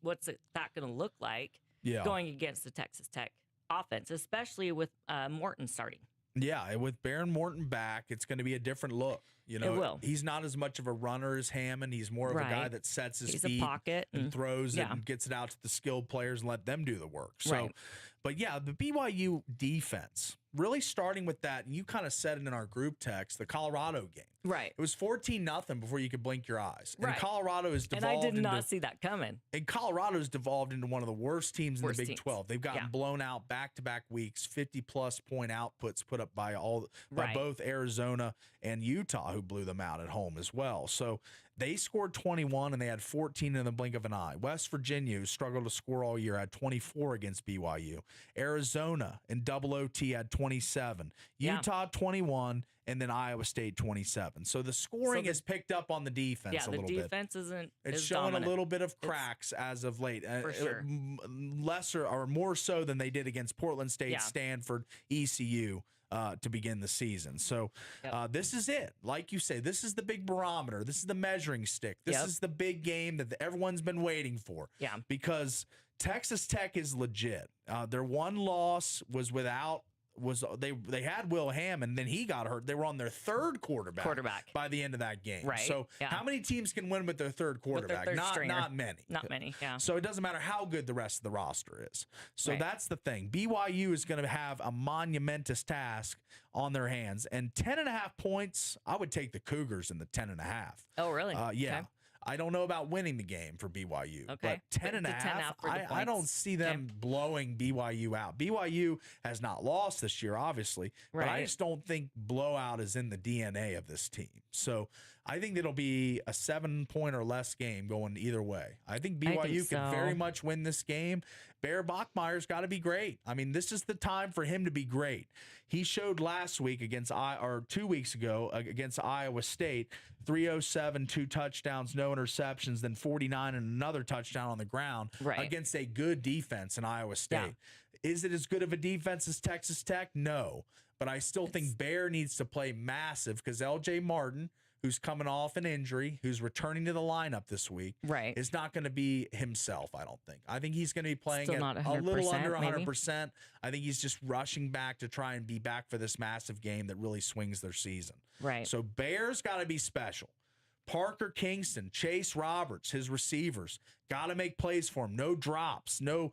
what's that going to look like going against the Texas Tech offense, especially with Morton starting? Yeah, with Baron Morton back, it's going to be a different look. You know, It will. He's not as much of a runner as Hammond. He's more of a guy that sets his feet a pocket and throws it and gets it out to the skilled players and let them do the work. So, but yeah, the BYU defense, really starting with that, and you kind of said it in our group text, the Colorado game. Right. It was 14-0 before you could blink your eyes. And Right. Colorado is devolved And I did not into, see that coming. and Colorado's devolved into one of the worst teams in the Big teams. 12. They've gotten blown out back-to-back weeks, 50-plus point outputs put up by both Arizona and Utah, who blew them out at home as well. So they scored 21, and they had 14 in the blink of an eye. West Virginia, who struggled to score all year, had 24 against BYU. Arizona in double OT had 27. Utah 21, and then Iowa State 27. So the scoring has picked up on the defense a little bit. Yeah, the defense isn't. It's is showing dominant. a little bit of cracks as of late. For sure. Lesser or more so than they did against Portland State, Stanford, ECU. To begin the season. So this is it. Like you say, this is the big barometer. This is the measuring stick. This is the big game that everyone's been waiting for. Yeah. Because Texas Tech is legit. Their one loss was they had Will Hammond, then he got hurt. They were on their third quarterback by the end of that game. Right. So how many teams can win with their third quarterback? Not many. Not many. Yeah. So it doesn't matter how good the rest of the roster is. So that's the thing. BYU is going to have a monumentous task on their hands. And 10.5 points, I would take the Cougars in the 10.5. Oh, really? Yeah. Okay. I don't know about winning the game for BYU, okay. but 10.5, I don't see them blowing BYU out. BYU has not lost this year, obviously, but I just don't think blowout is in the DNA of this team. So I think it'll be a 7-point or less game going either way. I think BYU can very much win this game. Bear Bachmeier's got to be great. I mean, this is the time for him to be great. He showed last week against 2 weeks ago against Iowa State, 307, 2 touchdowns, no interceptions, then 49 and another touchdown on the ground against a good defense in Iowa State. Yeah. Is it as good of a defense as Texas Tech? No. But I still think Bear needs to play massive because LJ Martin, who's coming off an injury, who's returning to the lineup this week, is not going to be himself, I don't think. I think he's going to be playing at a little under 100%. I think he's just rushing back to try and be back for this massive game that really swings their season. Right. So Bears got to be special. Parker Kingston, Chase Roberts, his receivers, got to make plays for him. No drops, no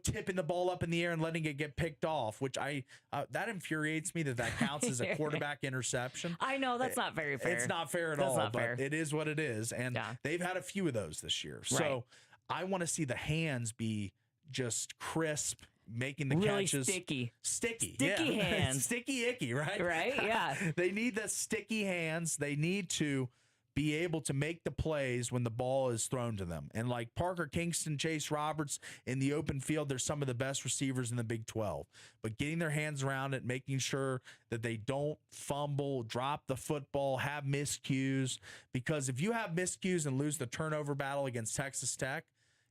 tipping the ball up in the air and letting it get picked off, which that infuriates me that counts as a quarterback interception. I know, that's not very fair. It's not fair at all, but it is what it is. And they've had a few of those this year. So I want to see the hands be just crisp, making the catches sticky hands. Sticky icky, right? Right, yeah. They need the sticky hands. They need to be able to make the plays when the ball is thrown to them. And like Parker Kingston, Chase Roberts in the open field, they're some of the best receivers in the Big 12. But getting their hands around it, making sure that they don't fumble, drop the football, have miscues. Because if you have miscues and lose the turnover battle against Texas Tech,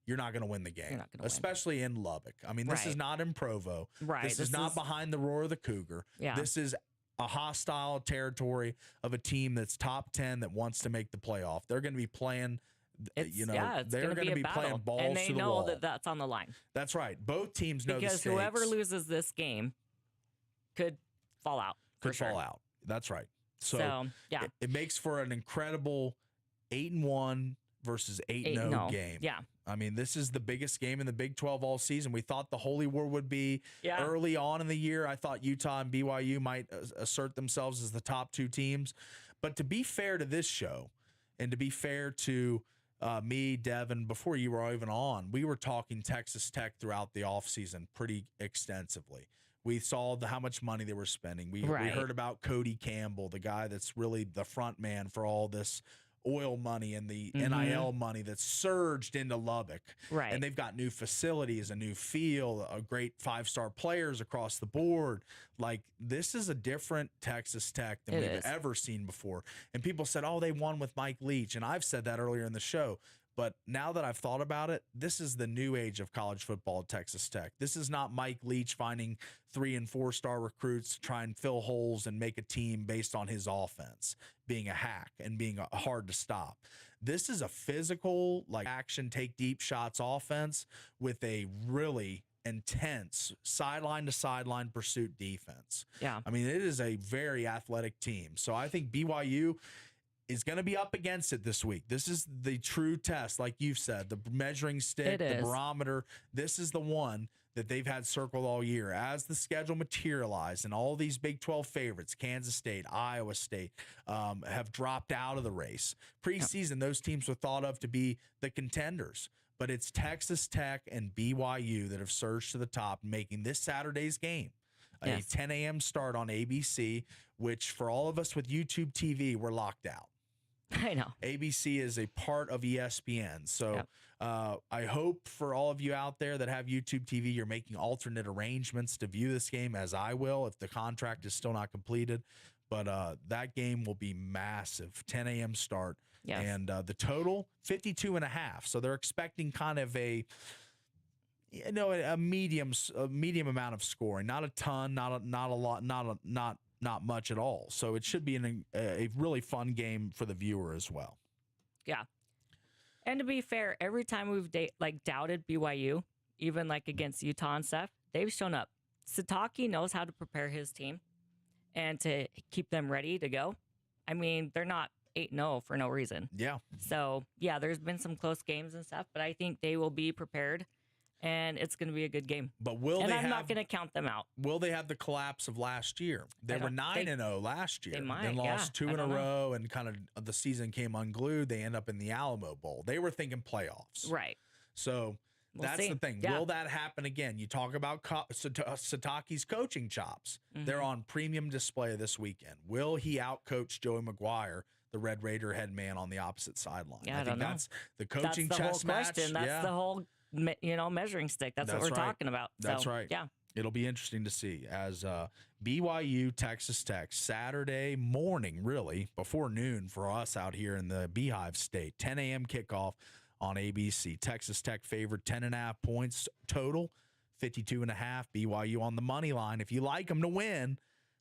you're not going to win the game, especially in Lubbock. I mean, this is not in Provo. Right. This is not behind the roar of the Cougar. Yeah. This is a hostile territory of a team that's top 10 that wants to make the playoff. They're going to be playing, they're going to be playing balls and they to the know wall. that that's on the line. That's right. Both teams know because whoever loses this game could fall out. Fall out. That's right. So yeah, it makes for an incredible 8-1 versus 8-0 game. Yeah. I mean, this is the biggest game in the Big 12 all season. We thought the Holy War would be early on in the year. I thought Utah and BYU might assert themselves as the top 2 teams. But to be fair to this show and to be fair to me, Devin, before you were even on, we were talking Texas Tech throughout the offseason pretty extensively. We saw how much money they were spending. We heard about Cody Campbell, the guy that's really the front man for all this oil money and the NIL money that's surged into Lubbock. Right. And they've got new facilities, a new field, a great 5-star players across the board. Like, this is a different Texas Tech than we've ever seen before. And people said, oh, they won with Mike Leach. And I've said that earlier in the show. But now that I've thought about it, this is the new age of college football at Texas Tech. This is not Mike Leach finding 3- and 4-star recruits to try and fill holes and make a team based on his offense being a hack and being hard to stop. This is a physical, like, action, take deep shots offense with a really intense sideline to sideline pursuit defense. Yeah. I mean, it is a very athletic team. So I think BYU is going to be up against it this week. This is the true test, like you've said, the measuring stick, the barometer. This is the one that they've had circled all year. As the schedule materialized and all these Big 12 favorites, Kansas State, Iowa State, have dropped out of the race. Preseason, those teams were thought of to be the contenders. But it's Texas Tech and BYU that have surged to the top, making this Saturday's game a 10 a.m. start on ABC, which for all of us with YouTube TV, we're locked out. I know. ABC is a part of ESPN. So I hope for all of you out there that have YouTube TV, you're making alternate arrangements to view this game, as I will if the contract is still not completed. But that game will be massive, 10 a.m. start. Yes. And the total, 52.5. So they're expecting kind of a medium amount of scoring, not a ton, not a lot, not much at all. So it should be a really fun game for the viewer as well. Yeah. And to be fair, every time we've doubted BYU, even like against Utah and stuff, they've shown up. Sataki knows how to prepare his team and to keep them ready to go. I mean, they're not 8-0 for no reason. Yeah. So, yeah, there's been some close games and stuff, but I think they will be prepared. And it's going to be a good game. But I'm not going to count them out. Will they have the collapse of last year? They were 9-0 last year. They might, then lost 2 in a row, and kind of the season came unglued. They end up in the Alamo Bowl. They were thinking playoffs. Right. So that's the thing. Yeah. Will that happen again? You talk about Sataki's coaching chops. Mm-hmm. They're on premium display this weekend. Will he outcoach Joey McGuire, the Red Raider head man on the opposite sideline? Yeah, I think that's the coaching that's the chess whole match. question. That's the whole measuring stick. That's what we're talking about. That's right. Yeah. It'll be interesting to see as BYU, Texas Tech, Saturday morning, really, before noon for us out here in the Beehive State. 10 a.m. kickoff on ABC. Texas Tech favored 10.5 points total, 52.5. BYU on the money line. If you like them to win,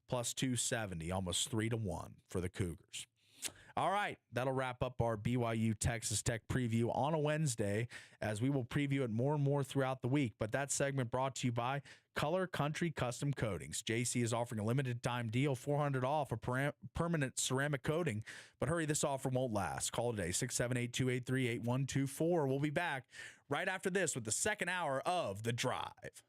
plus 270, almost 3-1 for the Cougars. All right, that'll wrap up our BYU Texas Tech preview on a Wednesday, as we will preview it more and more throughout the week. But that segment brought to you by Color Country Custom Coatings. JC is offering a limited time deal, $400 off a permanent ceramic coating. But hurry, this offer won't last. Call today, 678-283-8124. We'll be back right after this with the second hour of The Drive.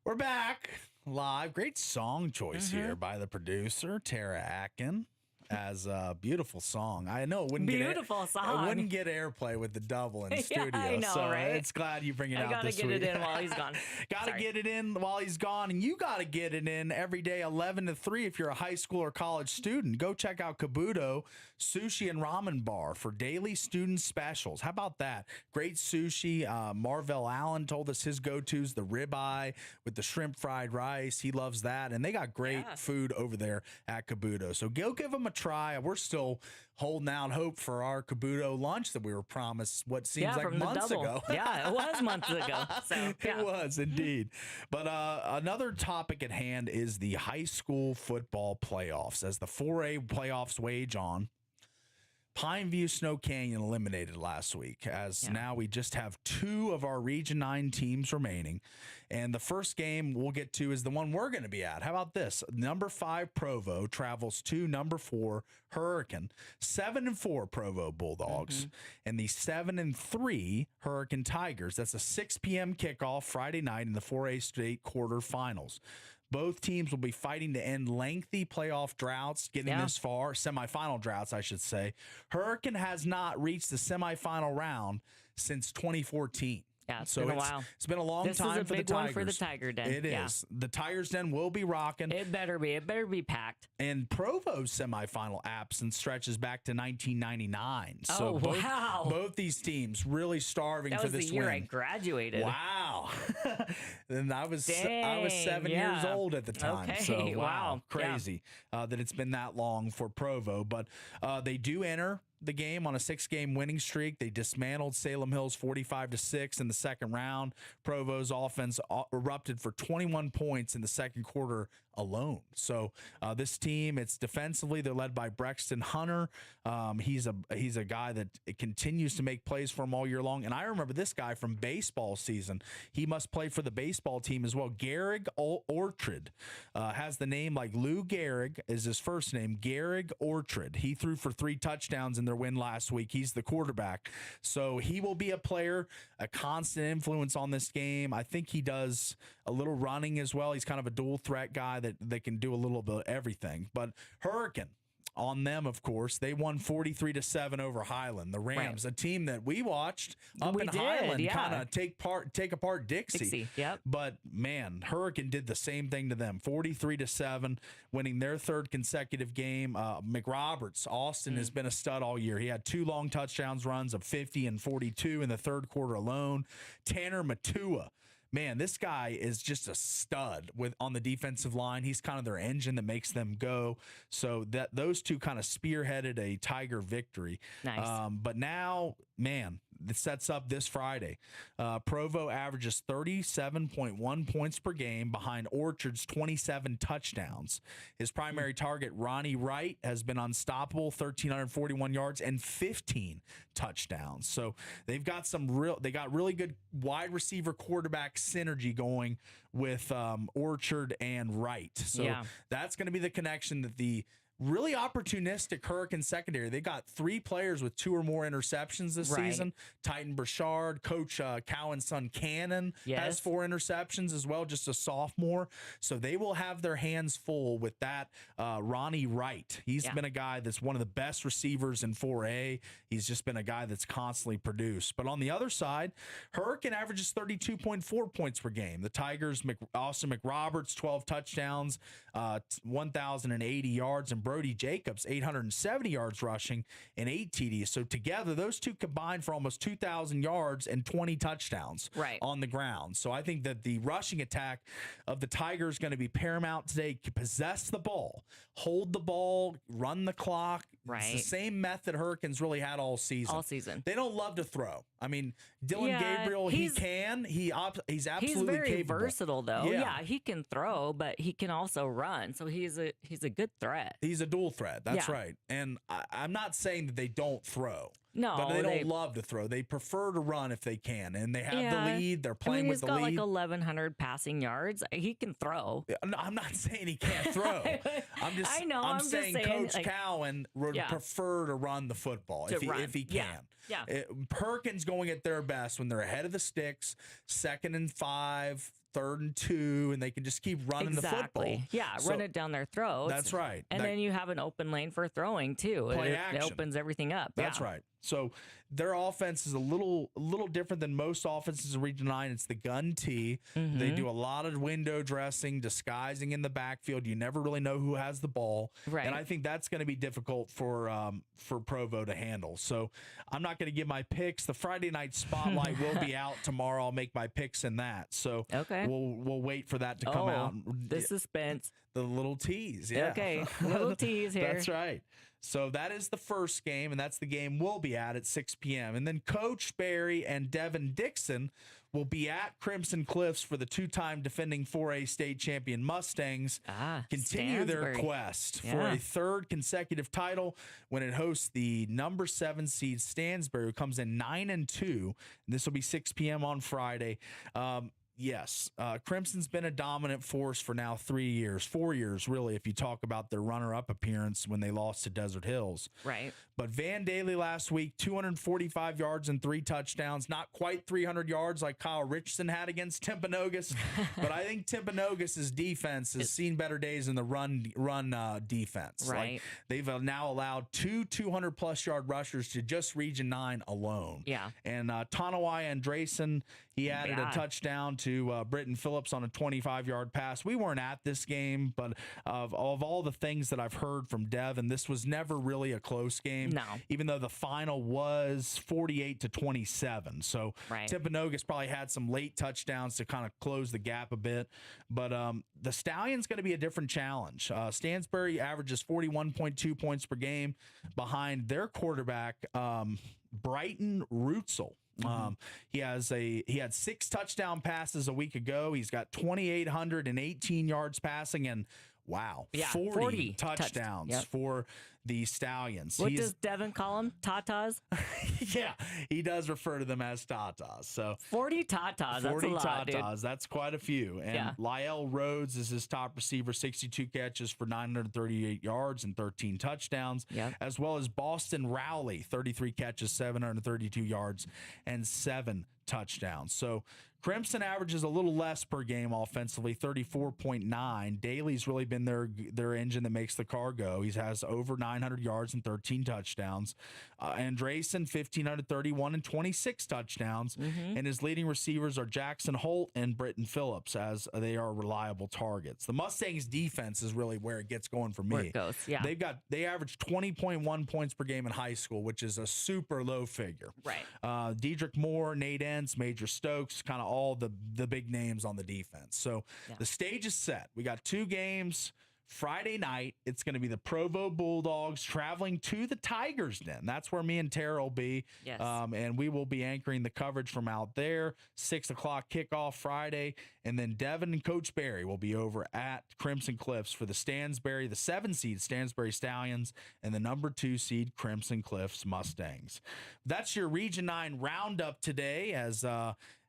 We're back live. Great song choice here by the producer, Tara Atkin. As a beautiful song. I know it wouldn't Beautiful song. It wouldn't get airplay with the double in studio. I know, so right? it's glad you bring it out this week. I gotta get it in while he's gone. Gotta get it in while he's gone, and you gotta get it in every day 11 to 3 if you're a high school or college student. Go check out Kabuto Sushi and Ramen Bar for daily student specials. How about that? Great sushi. Marvell Allen told us his go-tos, the ribeye with the shrimp fried rice. He loves that, and they got great food over there at Kabuto. So go give them a try. We're still holding out hope for our Kabuto lunch that we were promised what seems like months ago. Yeah, it was months ago. So, yeah. It was indeed. But another topic at hand is the high school football playoffs. As the 4A playoffs wage on, Pineview Snow Canyon eliminated last week, as now we just have 2 of our Region 9 teams remaining. And the first game we'll get to is the one we're going to be at. How about this? Number 5 Provo travels to number 4 Hurricane. 7-4 Provo Bulldogs and the 7-3 Hurricane Tigers. That's a 6 p.m. kickoff Friday night in the 4A state quarterfinals. Both teams will be fighting to end lengthy playoff droughts, getting this far, semifinal droughts, I should say. Hurricane has not reached the semifinal round since 2014. Yeah, it's been a while. It's been a long time for the Tigers. This is a big one for the Tiger Den. It is. The Tigers Den will be rocking. It better be. It better be packed. And Provo's semifinal absence stretches back to 1999. So both these teams really starving for this win. That was the year I graduated. Wow. And I was 7 years old at the time. Okay. So wow. Crazy that it's been that long for Provo. But they do enter the game on a 6-game winning streak. They dismantled Salem Hills 45-6 in the second round. Provo's offense erupted for 21 points in the second quarter alone. So this team, it's defensively, they're led by Brexton Hunter. He's a guy that continues to make plays for him all year long. And I remember this guy from baseball season. He must play for the baseball team as well. Garrig Orchard has the name like Lou Gehrig is his first name. Garrig Orchard. He threw for 3 touchdowns in their win last week. He's the quarterback. So he will be a player, a constant influence on this game. I think he does a little running as well. He's kind of a dual threat guy that can do a little bit of everything. But Hurricane, on them, of course, they won 43-7 over Highland. The Rams, a team that we watched up in Highland, kind of take apart Dixie. Yep. But man, Hurricane did the same thing to them, 43-7, winning their 3rd consecutive game. McRoberts, Austin has been a stud all year. He had 2 long touchdowns runs of 50 and 42 in the third quarter alone. Tanner Matua. Man, this guy is just a stud on the defensive line. He's kind of their engine that makes them go. So those two kind of spearheaded a Tiger victory. Nice. But now, man, it sets up this Friday. Provo averages 37.1 points per game behind Orchard's 27 touchdowns. His primary target, Ronnie Wright, has been unstoppable, 1,341 yards and 15 touchdowns. So they've got really good wide receiver quarterback synergy going with Orchard and Wright. So that's going to be the connection that the really opportunistic Hurricane secondary. They got 3 players with 2 or more interceptions this season. Titan Burchard, Coach Cowan's son Cannon has 4 interceptions as well, just a sophomore. So they will have their hands full with that. Ronnie Wright, he's been a guy that's one of the best receivers in 4A. He's just been a guy that's constantly produced. But on the other side, Hurricane averages 32.4 points per game. The Tigers, Austin McRoberts, 12 touchdowns, 1,080 yards, and Brody Jacobs, 870 yards rushing and 8 TDs. So together, those two combined for almost 2,000 yards and 20 touchdowns on the ground. So I think that the rushing attack of the Tigers is going to be paramount today. Possess the ball, hold the ball, run the clock. It's the same method Hurricanes really had all season. They don't love to throw. I mean, Dylan Gabriel, he's absolutely he's very capable. Versatile though. Yeah, he can throw, but he can also run. So he's a good threat. He's a dual threat. That's right. And I'm not saying that they don't throw. No, but they don't love to throw. They prefer to run if they can, and they have the lead. They're playing with the lead. He's got like 1,100 passing yards. He can throw. No, I'm not saying he can't throw. I'm saying Coach Cowan would prefer to run the football if he can. Yeah. Perkins going at their best when they're ahead of the sticks, 2nd and 5, 3rd and 2, and they can just keep running the football. Yeah, So- run it down their throats. That's right. And then you have an open lane for throwing too. Play It action. opens everything up. That's yeah. right. So their offense is a little different than most offenses in Region 9. It's the gun tee. They do a lot of window dressing, disguising in the backfield. You never really know who has the ball. Right. And I think that's going to be difficult for Provo to handle. So I'm not going to give my picks. The Friday night spotlight will be out tomorrow. I'll make my picks in that. So Okay. we'll wait for that to come out. The suspense. The little tease. Yeah. Okay. Little tease here. That's right. So that is the first game, and that's the game we'll be at 6 p.m. And then Coach Barry and Devin Dixon will be at Crimson Cliffs for the 2-time defending 4A state champion Mustangs continue their Stansbury. quest for a 3rd consecutive title when it hosts the number 7 seed Stansbury, who comes in 9-2. And this will be 6 p.m. on Friday. Yes, Crimson's been a dominant force for now 4 years, really, if you talk about their runner-up appearance when they lost to Desert Hills. Right. But Van Daly last week, 245 yards and 3 touchdowns, not quite 300 yards like Kyle Richardson had against Timpanogos. But I think Timpanogos' defense has seen better days in the run defense. Right. Like, they've now allowed 2 200-plus yard rushers to just Region 9 alone. Yeah. And Tanawai Andresen, he added a touchdown to Britton Phillips on a 25-yard pass. We weren't at this game, but of all the things that I've heard from Devin, this was never really a close game. No. Even though the final was 48-27. So Timpanogos probably had some late touchdowns to kind of close the gap a bit. But the Stallions going to be a different challenge. Stansbury averages 41.2 points per game behind their quarterback, Brighton Rutzel. He had 6 touchdown passes a week ago. He's got 2,818 yards passing and 40 touchdowns for the Stallions. What does Devin call them? Tatas? Yeah, he does refer to them as Tatas. So 40 Tatas. 40 that's a lot, Tatas. dude. That's quite a few. And Lyle Rhodes is his top receiver, 62 catches for 938 yards and 13 touchdowns, as well as Boston Rowley, 33 catches, 732 yards, and 7 touchdowns. So Crimson averages a little less per game offensively, 34.9. Daly's really been their engine that makes the car go. He has over 900 yards and 13 touchdowns. Andresen, 1,531 and 26 touchdowns. And his leading receivers are Jackson Holt and Britton Phillips, as they are reliable targets. The Mustangs defense is really where it gets going for me. Where it goes, yeah. They average 20.1 points per game in high school, which is a super low figure. Right. Diedrich Moore, Nate Entz, Major Stokes, kind of all the big names on the defense. So the stage is set. We got 2 games. Friday night, it's going to be the Provo Bulldogs traveling to the Tigers Den. That's where me and Tara will be. Yes. And we will be anchoring the coverage from out there. 6 o'clock kickoff Friday. And then Devin and Coach Barry will be over at Crimson Cliffs for the Stansbury, the 7 seed Stansbury Stallions, and the number 2 seed Crimson Cliffs Mustangs. That's your Region 9 roundup today, as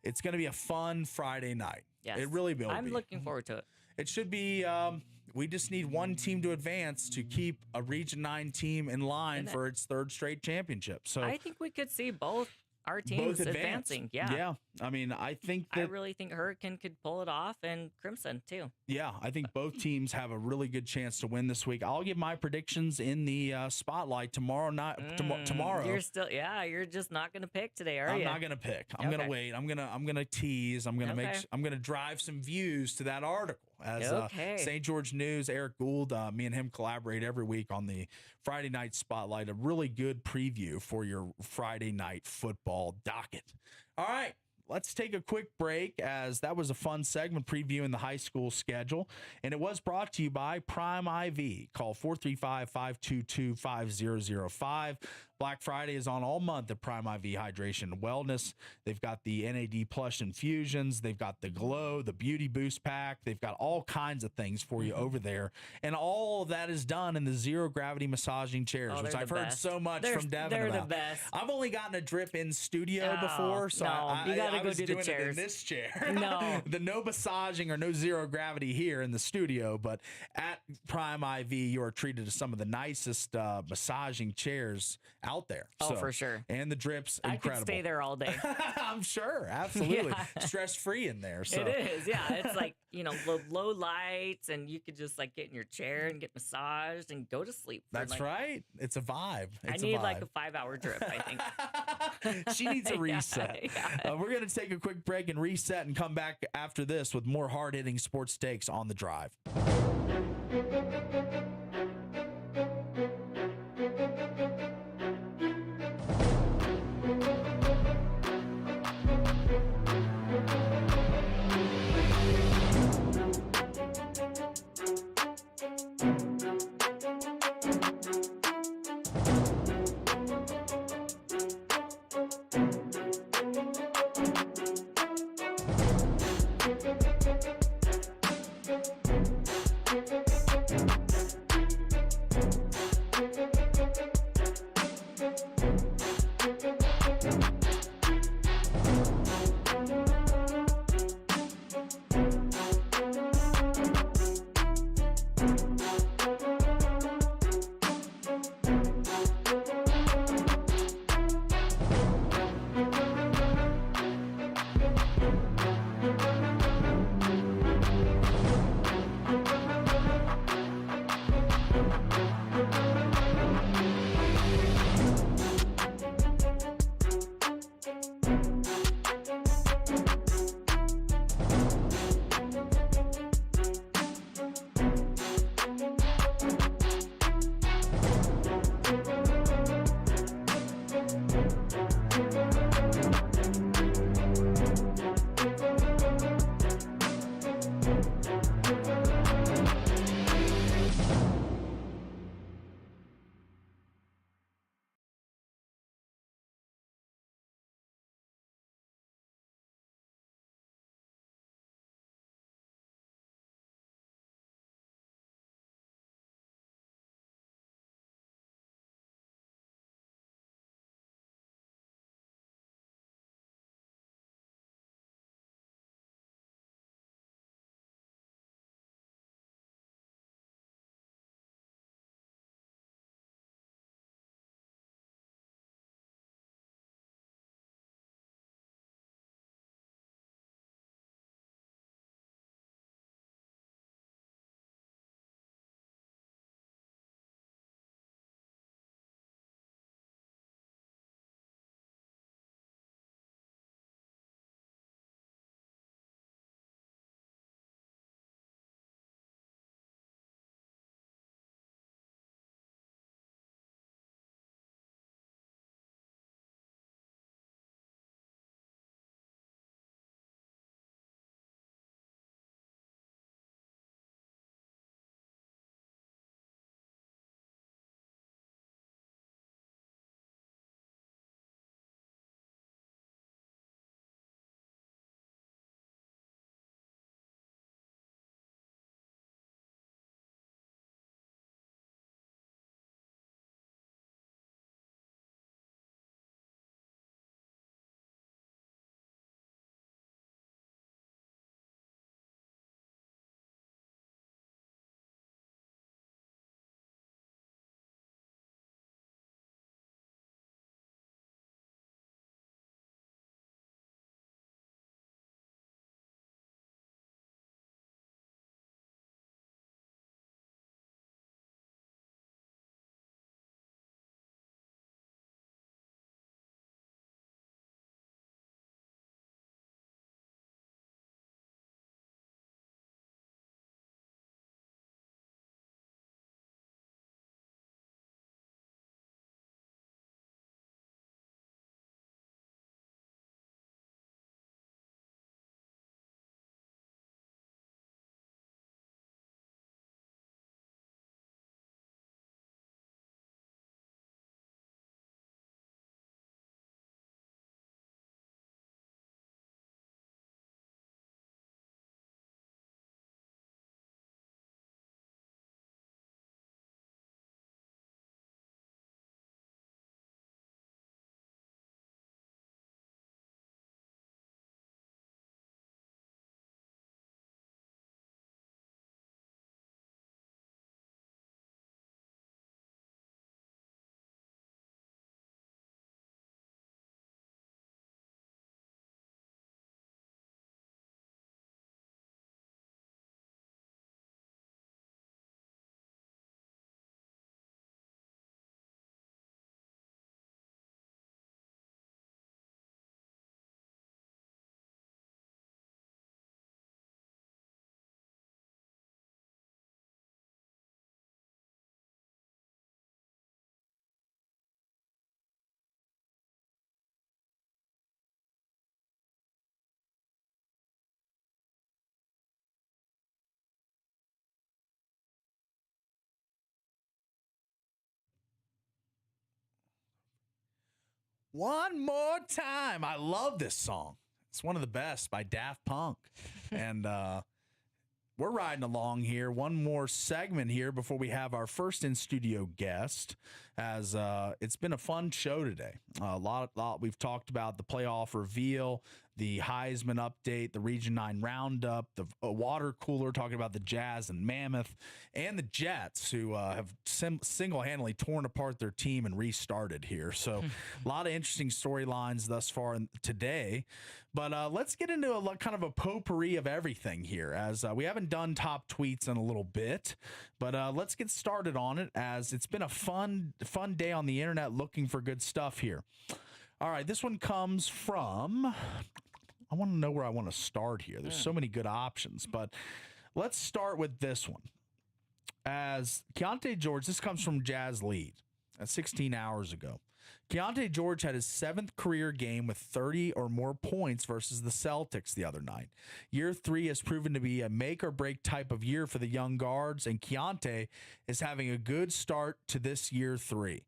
it's going to be a fun Friday night. Yes. It really will be. I'm looking forward to it. It should be. We just need one team to advance to keep a Region 9 team in line for its 3rd straight championship. So I think we could see both our teams advancing. Yeah. I mean, I think that I really think Hurricane could pull it off, and Crimson too. Yeah, I think both teams have a really good chance to win this week. I'll give my predictions in the spotlight tomorrow night. Tomorrow, you're just not going to pick today, are you? I'm not going to pick. I'm going to wait. I'm going to tease. I'm going to I'm going to drive some views to that article. As St. George News, Eric Gould, me and him collaborate every week on the Friday night spotlight. A really good preview for your Friday night football docket. All right. Let's take a quick break, as that was a fun segment previewing the high school schedule. And it was brought to you by Prime IV. Call 435-522-5005. Black Friday is on all month at Prime IV Hydration and Wellness. They've got the NAD Plush infusions. They've got the Glow, the Beauty Boost Pack. They've got all kinds of things for you over there. And all of that is done in the zero gravity massaging chairs, which I've heard so much from Devin they're about. The best. I've only gotten a drip in studio before, so you got to go was do doing the chairs. it in this chair. No. No massaging or no zero gravity here in the studio, but at Prime IV, you are treated to some of the nicest massaging chairs out out there. Oh, for sure. And the drip's I incredible. could stay there all day. I'm sure. Absolutely. Yeah. Stress-free in there. So. It is. Yeah. It's like, low lights, and you could just like get in your chair and get massaged and go to sleep. That's right. It's a vibe. I need like a 5-hour drip, I think. She needs a reset. Yeah. We're going to take a quick break and reset and come back after this with more hard-hitting sports takes on The Drive. One More Time. I love this song. It's one of the best by Daft Punk. And we're riding along here. One more segment here before we have our first in-studio guest, as it's been a fun show today. A lot we've talked about the playoff reveal, the Heisman update, the Region 9 roundup, the water cooler, talking about the Jazz and Mammoth, and the Jets, who have single-handedly torn apart their team and restarted here. So a lot of interesting storylines thus far today. But let's get into a kind of a potpourri of everything here, as we haven't done top tweets in a little bit. But let's get started on it, as it's been a fun day on the internet looking for good stuff here. All right, this one comes from, I want to know where I want to start here. There's so many good options, but let's start with this one. As Keontae George, this comes from Jazz Lead at 16 hours ago. Keontae George had his 7th career game with 30 or more points versus the Celtics the other night. Year 3 has proven to be a make-or-break type of year for the young guards, and Keontae is having a good start to this year 3.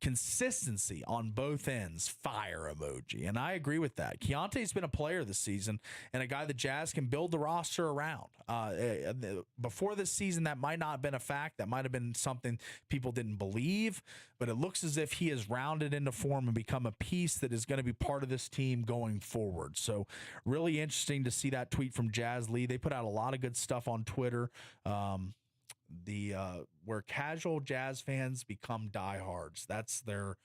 Consistency on both ends, fire emoji. And I agree with that. Keontae's been a player this season and a guy the Jazz can build the roster around. Before this season, that might not have been a fact. That might have been something people didn't believe, but it looks as if he has rounded into form and become a piece that is going to be part of this team going forward. So really interesting to see that tweet from Jazz Lee. They put out a lot of good stuff on Twitter. Where casual Jazz fans become diehards. That's their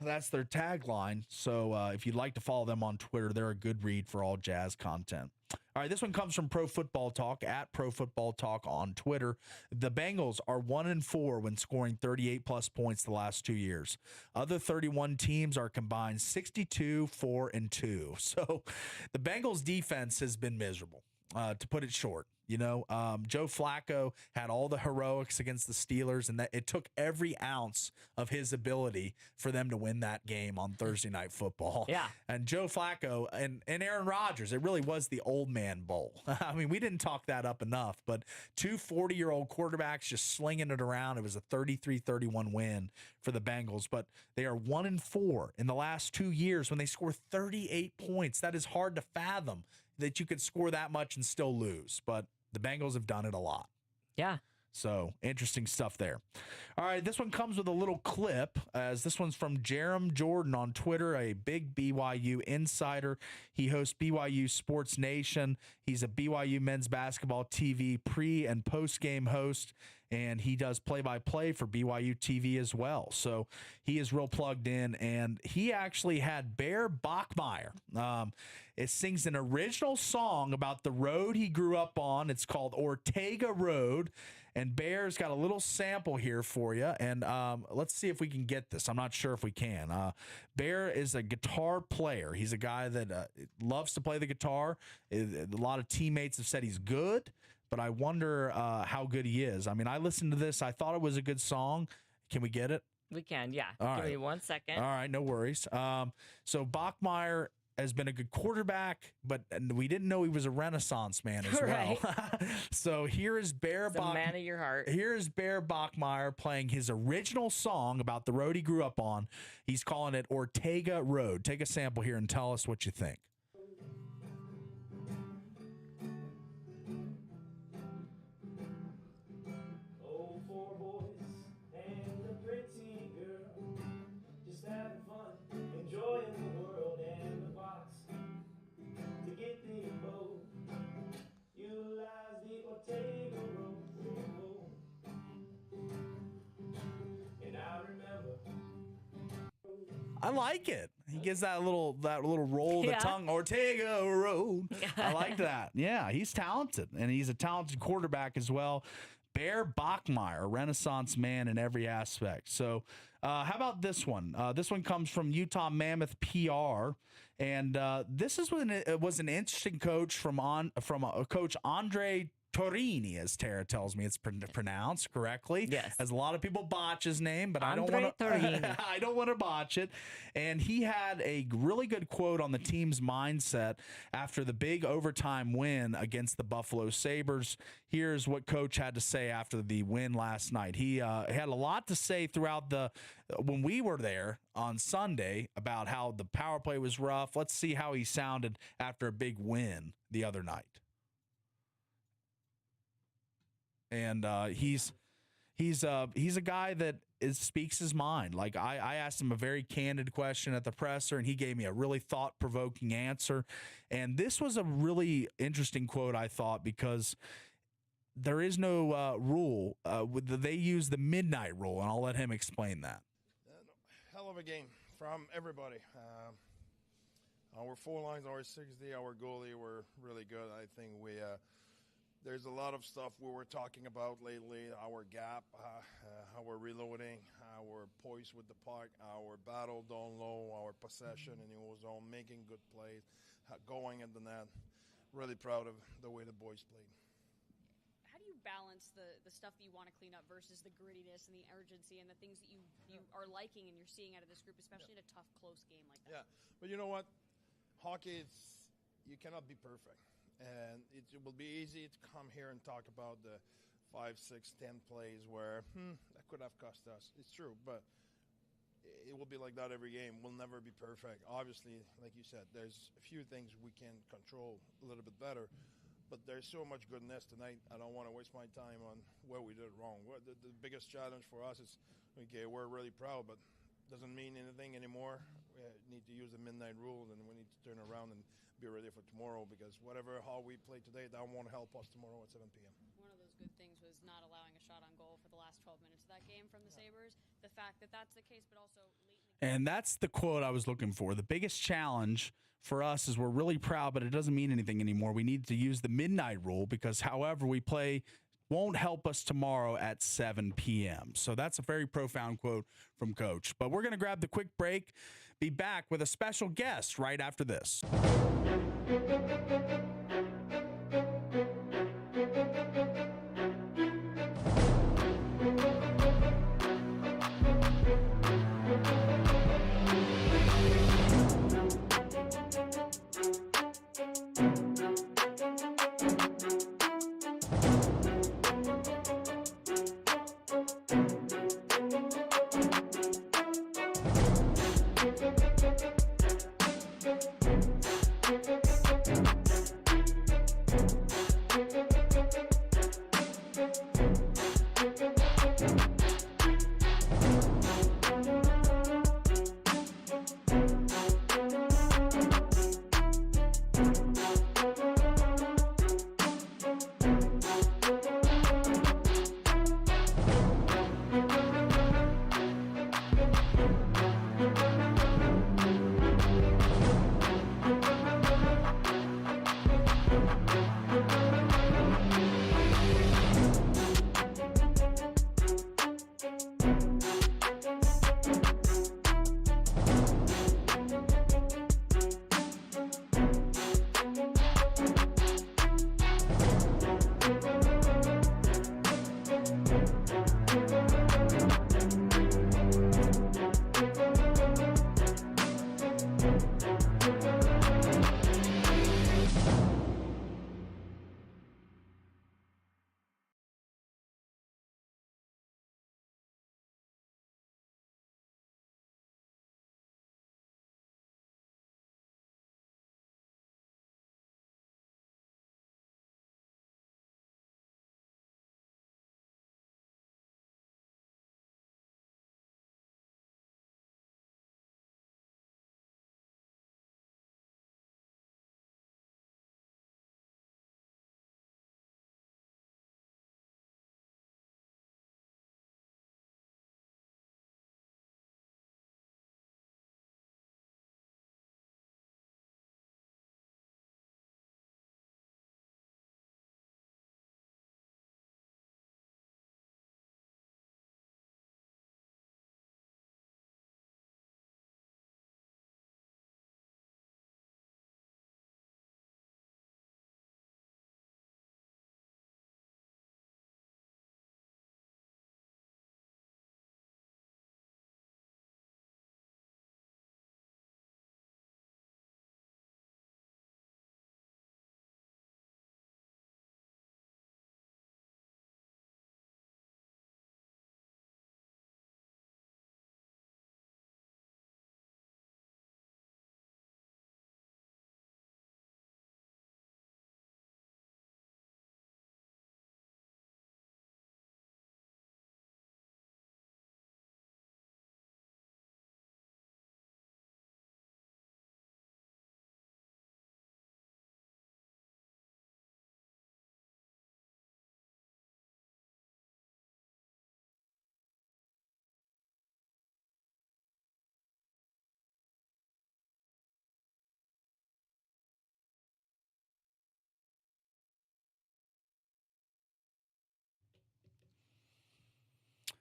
tagline. So if you'd like to follow them on Twitter, they're a good read for all Jazz content. All right, this one comes from Pro Football Talk, at Pro Football Talk on Twitter. The Bengals are 1-4 when scoring 38-plus points the last 2 years. Other 31 teams are combined 62, 4, and 2. So the Bengals defense has been miserable, to put it short. You know, Joe Flacco had all the heroics against the Steelers, and that it took every ounce of his ability for them to win that game on Thursday Night Football. Yeah. And Joe Flacco and Aaron Rodgers, it really was the old man bowl. I mean, we didn't talk that up enough, but 2 40-year-old quarterbacks just slinging it around. It was a 33-31 win for the Bengals, but they are 1-4 in the last 2 years when they score 38 points. That is hard to fathom that you could score that much and still lose, but the Bengals have done it a lot. Yeah. So interesting stuff there. All right, this one comes with a little clip, as this one's from Jerem Jordan on Twitter, a big BYU insider. He hosts BYU Sports Nation. He's a BYU men's basketball TV pre- and post-game host, and he does play-by-play for BYU TV as well. So he is real plugged in, and he actually had Bear Bachmeier. It sings an original song about the road he grew up on. It's called Ortega Road, and Bear's got a little sample here for you, and let's see if we can get this. I'm not sure if we can. Bear is a guitar player. He's a guy that loves to play the guitar. A lot of teammates have said he's good, but I wonder how good he is. I mean, I listened to this. I thought it was a good song. Can we get it? We can, yeah. All Give right. me 1 second. All right, no worries. So Bachmeier has been a good quarterback, but we didn't know he was a Renaissance man as well. So here is Bear The man of your heart. Here is Bear Bachmeier playing his original song about the road he grew up on. He's calling it Ortega Road. Take a sample here and tell us what you think. I like it. He gives that little roll of the tongue. Ortega Road. I like that. Yeah, he's talented, and he's a talented quarterback as well. Bear Bachmeier, a Renaissance man in every aspect. So how about this one? This one comes from Utah Mammoth PR, and this is when it was an interesting coach from Coach Andre Torini, as Tara tells me it's pronounced correctly. Yes. As a lot of people botch his name, but Andre I don't want to. Torini. I don't want to botch it. And he had a really good quote on the team's mindset after the big overtime win against the Buffalo Sabres. Here's what Coach had to say after the win last night. He had a lot to say throughout when we were there on Sunday about how the power play was rough. Let's see how he sounded after a big win the other night. And he's a guy that speaks his mind. Like I asked him a very candid question at the presser, and he gave me a really thought-provoking answer. And this was a really interesting quote, I thought, because there is no rule. They use the midnight rule, and I'll let him explain that. Hell of a game from everybody. Our four lines, our 6D, our goalie were really good. I think there's a lot of stuff we were talking about lately. Our gap, our reloading, our poise with the puck, our battle down low, our possession in the zone, making good plays, going in the net. Really proud of the way the boys played. How do you balance the stuff that you want to clean up versus the grittiness and the urgency and the things that you are liking and you're seeing out of this group, especially in a tough, close game like that? Yeah, but you know what? Hockey, you cannot be perfect. And it will be easy to come here and talk about the 5, 6, 10 plays where that could have cost us. It's true, but it will be like that every game. We'll never be perfect. Obviously, like you said, there's a few things we can control a little bit better, but there's so much goodness tonight. I don't want to waste my time on where we did it wrong. The biggest challenge for us is, okay, we're really proud, but doesn't mean anything anymore. We need to use the midnight rule, and we need to turn around and be ready for tomorrow, because how we play today, that won't help us tomorrow at 7 p.m. One of those good things was not allowing a shot on goal for the last 12 minutes of that game from the Sabres. The fact that that's the case, but also late in the game. And that's the quote I was looking for. The biggest challenge for us is we're really proud, but it doesn't mean anything anymore. We need to use the midnight rule, because however we play won't help us tomorrow at 7 p.m. So that's a very profound quote from Coach. But we're going to grab the quick break, be back with a special guest right after this.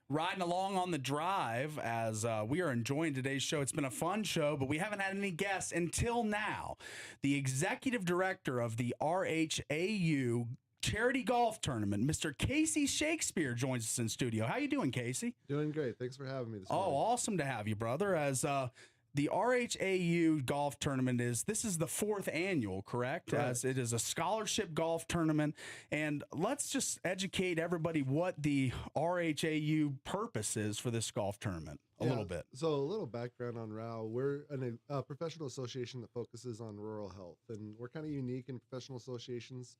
riding along on the drive as we are enjoying today's show. It's been a fun show, but we haven't had any guests until now. The executive director of the RHAU Charity Golf Tournament, Mr. Casey Shakespeare, joins us in studio. How you doing, Casey? Doing great. Thanks for having me this morning. Oh, awesome to have you, brother. As the RHAU Golf Tournament this is the 4th annual, correct? As it is a scholarship golf tournament. And let's just educate everybody what the RHAU purpose is for this golf tournament a little bit. So a little background on RAU. We're a professional association that focuses on rural health, and we're kind of unique in professional associations.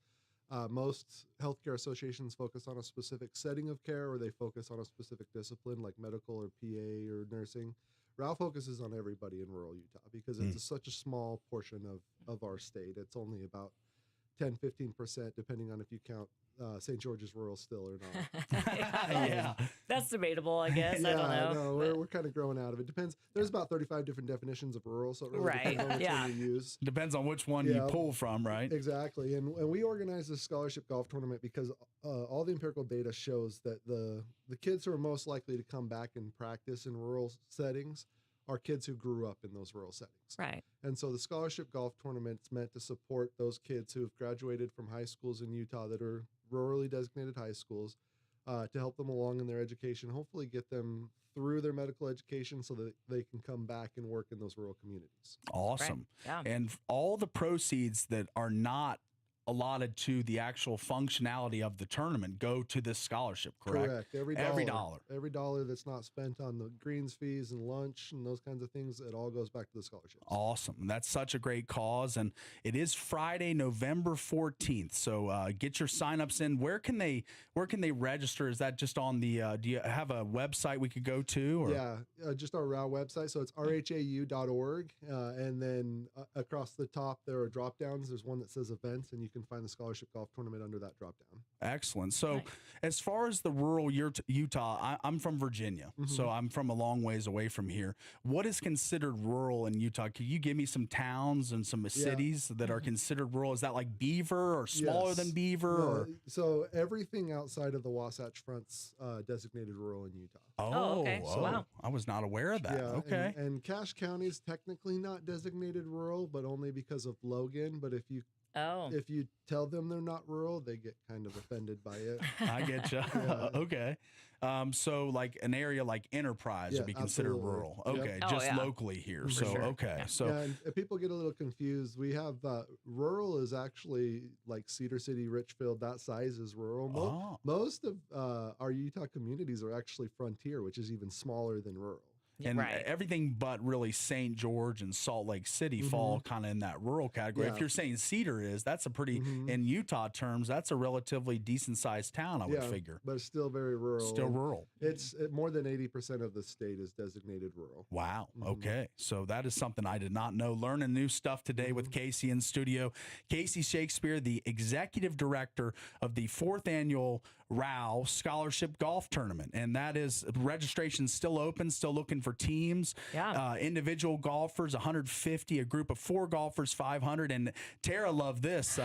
Most healthcare associations focus on a specific setting of care, or they focus on a specific discipline like medical or PA or nursing. RAU focuses on everybody in rural Utah because it's such a small portion of our state. It's only about 10-15%, depending on if you count St. George's rural still or not. Yeah. That's debatable, I guess. I don't know. No, we're kind of growing out of it. Depends. There's about 35 different definitions of rural, so it really depends on which one you use. Depends on which one you pull from, right? Exactly. And we organize this scholarship golf tournament because all the empirical data shows that the kids who are most likely to come back and practice in rural settings are kids who grew up in those rural settings. Right. And so the scholarship golf tournament's meant to support those kids who have graduated from high schools in Utah that are rurally designated high schools, to help them along in their education, hopefully get them through their medical education so that they can come back and work in those rural communities. Awesome. Right. Yeah. And all the proceeds that are not allotted to the actual functionality of the tournament go to this scholarship, correct? Correct. Every dollar that's not spent on the greens fees and lunch and those kinds of things, it all goes back to the scholarships. Awesome. That's such a great cause. And it is Friday, November 14th. So get your signups in. Where can they register? Is that just on the, do you have a website we could go to? Or? Yeah, just our RAU website. So it's rhau.org. And then across the top, there are drop downs. There's one that says events, and you can find the scholarship golf tournament under that drop down. Excellent. So as far as the rural Utah, I'm from Virginia, so I'm from a long ways away from here. What is considered rural in Utah? Could you give me some towns and some cities that are considered rural? Is that like Beaver or smaller than Beaver? No, or? So everything outside of the Wasatch Front's designated rural in Utah. Oh, okay. Wow. I was not aware of that. Yeah, okay. And Cache County is technically not designated rural, but only because of Logan. But if you tell them they're not rural, they get kind of offended by it. I get you. Okay. So like an area like Enterprise would be considered rural. Okay. Yep. Locally here. Okay. Yeah. So and people get a little confused. We have rural is actually like Cedar City, Richfield, that size is rural. Most of our Utah communities are actually frontier, which is even smaller than rural. And everything but really St. George and Salt Lake City fall kind of in that rural category. Yeah. If you're saying Cedar that's a pretty, in Utah terms, that's a relatively decent sized town, I would figure. But it's still very rural. Still rural. It's more than 80% of the state is designated rural. Wow. Okay. So that is something I did not know. Learning new stuff today with Casey in studio. Casey Shakespeare, the executive director of the 4th annual RAU Scholarship Golf Tournament. And that is registration still open, still looking for teams. Yeah. Individual golfers, 150, a group of 4 golfers, 500. And Tara loved this.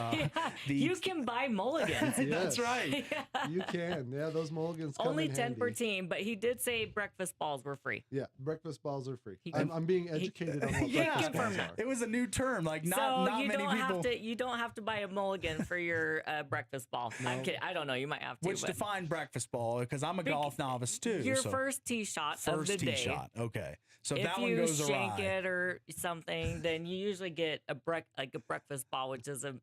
You can buy mulligans. That's right. You can. Yeah, those mulligans come Only in 10 per handy. team, but he did say breakfast balls were free. Yeah, breakfast balls are free. I'm being educated on what breakfast balls are. It was a new term. Like not you many don't people. you don't have to buy a mulligan for your breakfast ball. I'm kidding. I don't know. You might have to. Which define breakfast ball, because I'm a golf novice too. Your first tee shot of the day. First tee shot. Okay. So if that one you goes shank awry. it or something, then you usually get a breakfast ball, which is a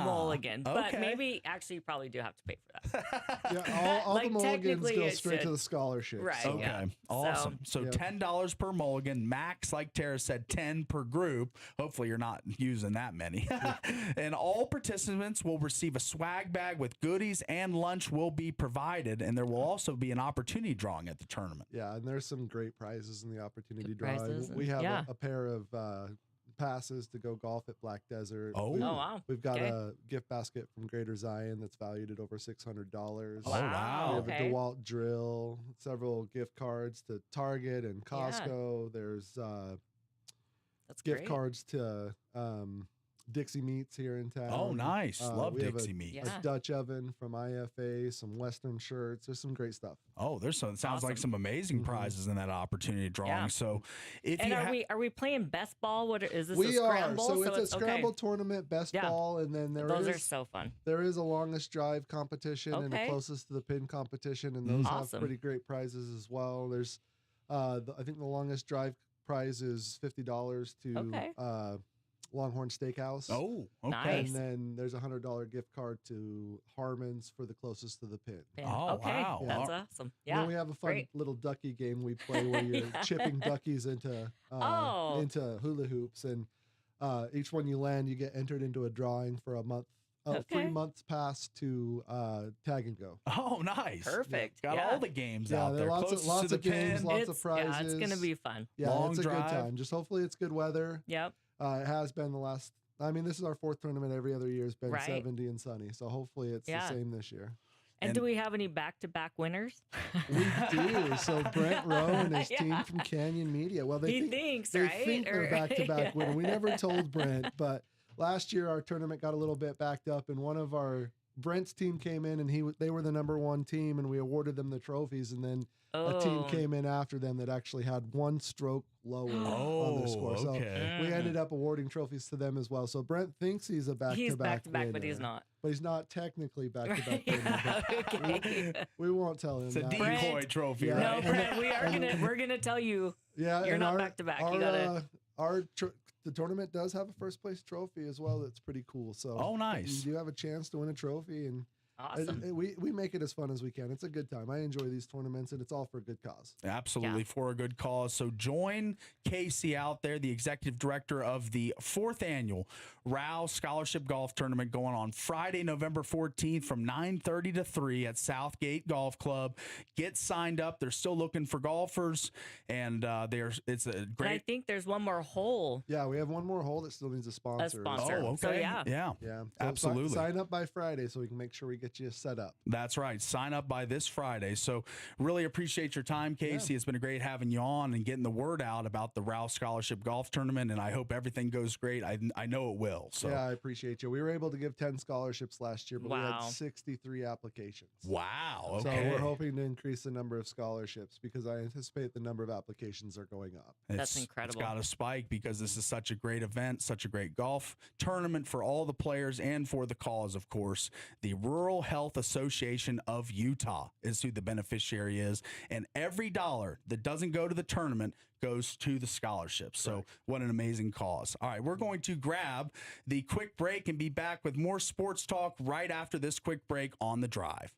mulligan. But okay. maybe actually you probably do have to pay for that. Yeah, all the mulligans technically go it straight to should. the scholarship. Right. Okay. Yeah. Awesome. So $10 per mulligan, max, like Tara said, 10 per group. Hopefully you're not using that many. And all participants will receive a swag bag with goodies, and lunch will be provided. And there will also be an opportunity drawing at the tournament. Yeah, and there's some great prizes in the opportunity drawing. prizes We have yeah. a pair of passes to go golf at Black Desert. Oh. wow. We've got Okay. a gift basket from Greater Zion that's valued at over $600. Oh, wow. We have Okay. a DeWalt drill, several gift cards to Target and Costco. There's That's gift great. cards to Dixie meats here in town. Oh, nice. Love we have Dixie meats. A Dutch oven from IFA, some Western shirts. There's some great stuff. Oh, there's some. It sounds like some amazing prizes in that opportunity drawing. Yeah. So, if And you are we playing best ball? What is this? We a are. scramble? So it's a scramble okay. tournament, best ball, and then Those are so fun. There is a longest drive competition and a Okay. closest to the pin competition, and those have Awesome. pretty great prizes as well. There's, I think the longest drive prize is $50 to Longhorn Steakhouse. Oh, okay. Nice. And then there's a $100 gift card to Harmon's for the closest to the pin. Oh, okay. wow. That's Yeah. awesome. And Yeah. then we have a fun Great. little ducky game we play where you're chipping duckies into hula hoops, and each one you land, you get entered into a drawing for a month. 3 months pass to tag and go. Oh, nice. Perfect. Got Yeah. all the games Yeah, out there there. are Closest lots to of the games, pin. lots of prizes. Yeah, it's gonna be fun. Yeah, Long it's a drive. good time. Just hopefully it's good weather. Yep. It has been the last. I mean, this is our 4th tournament. Every other year has been Right. 70 and sunny. So hopefully it's the same this year. And do we have any back-to-back winners? We do. So Brent Rowe and his team from Canyon Media. Well, He thinks, they right? think they're Or- back-to-back winner. We never told Brent, but last year our tournament got a little bit backed up, and one of our Brent's team came in, and they were the #1 team, and we awarded them the trophies, and then a team came in after them that actually had 1 stroke lower on their score. So okay. we ended up awarding trophies to them as well. So Brent thinks he's a back-to-back He's back-to-back, winner, but he's not. But he's not technically back-to-back Yeah, winner. but okay. we won't tell him It's a that. decoy trophy, Yeah. No, right? Brent, we're gonna tell you. Yeah, You're and not back-to-back. You gotta. The tournament does have a first place trophy as well. That's pretty cool. So Oh, nice. You do have a chance to win a trophy, and Awesome. we make it as fun as we can. It's a good time. I enjoy these tournaments, and it's all for a good cause. Absolutely, for a good cause. So join Casey out there, the executive director of the 4th annual Rouse Scholarship Golf Tournament, going on Friday, November 14th from 9:30 to 3 at Southgate Golf Club. Get signed up. They're still looking for golfers, and it's a And great. I think there's one more hole. Yeah, we have one more hole that still needs a sponsor. sponsor. Oh, okay. So, yeah. Yeah, so absolutely. Sign up by Friday so we can make sure we get you set up. That's right. Sign up by this Friday. So really appreciate your time, Casey. It's been great having you on and getting the word out about the Rouse Scholarship Golf Tournament, and I hope everything goes great. I know it will. So Yeah, I appreciate you. We were able to give 10 scholarships last year, but we Wow. had 63 applications. wow. So Okay. we're hoping to increase the number of scholarships because I anticipate the number of applications are going up. That's It's incredible. got to spike because this is such a great event, such a great golf tournament for all the players and for the cause, of course. The Rural Health Association of Utah is who the beneficiary is. And every dollar that doesn't go to the tournament goes to the scholarship. So what an amazing cause. All right, we're going to grab the quick break and be back with more sports talk right after this quick break on The Drive.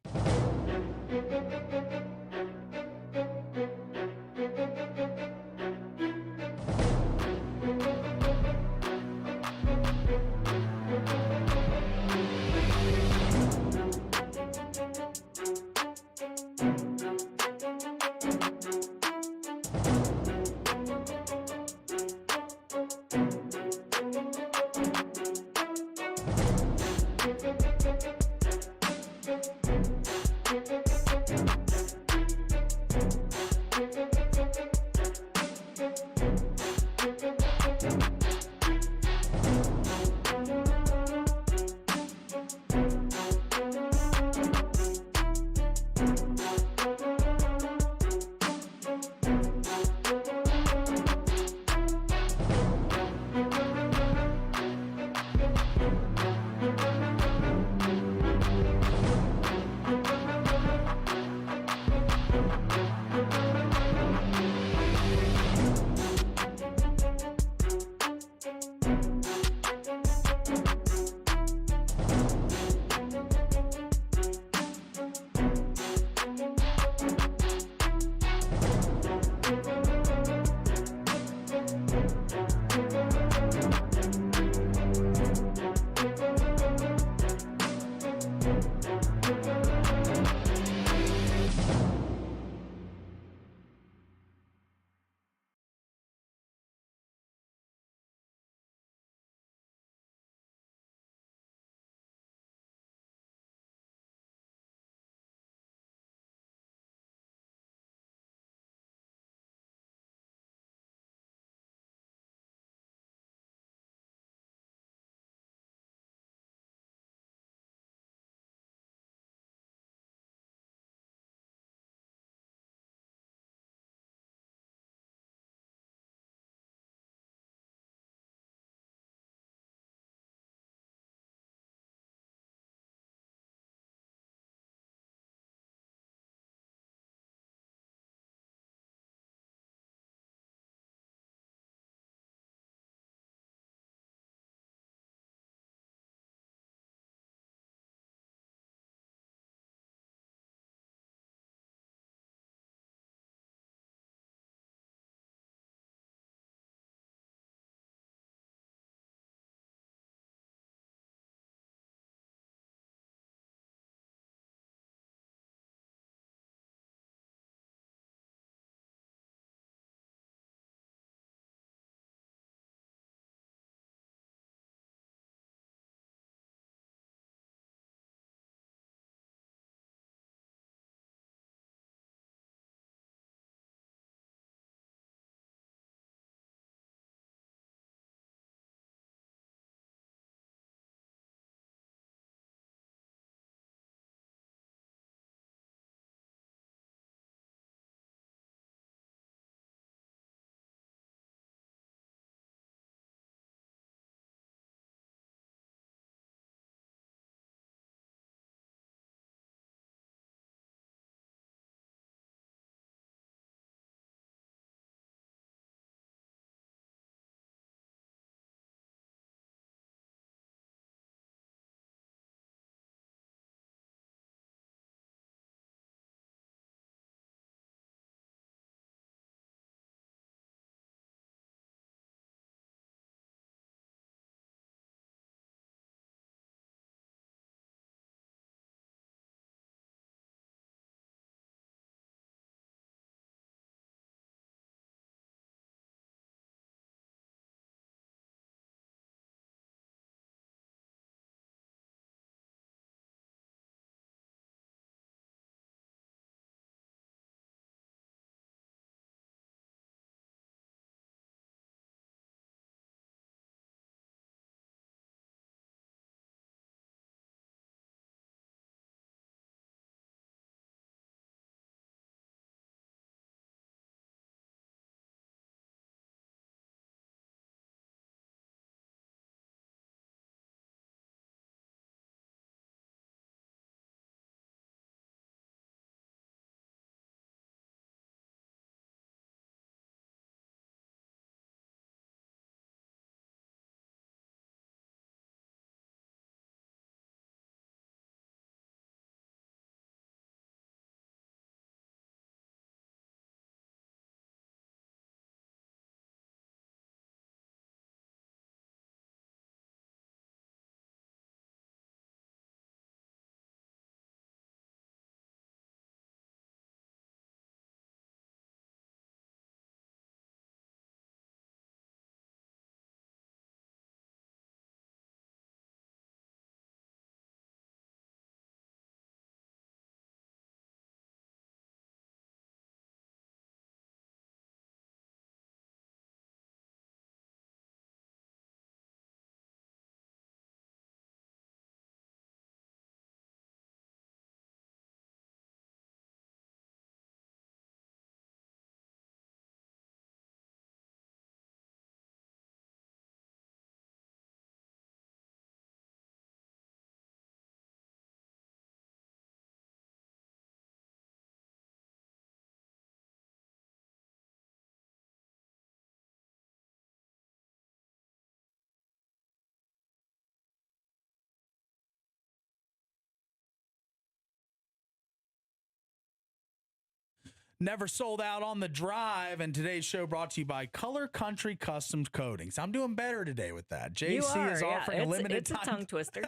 Never sold out on the drive, and today's show brought to you by Color Country Custom Coatings. I'm doing better today with that. JC is offering a limited time. It's a tongue twister.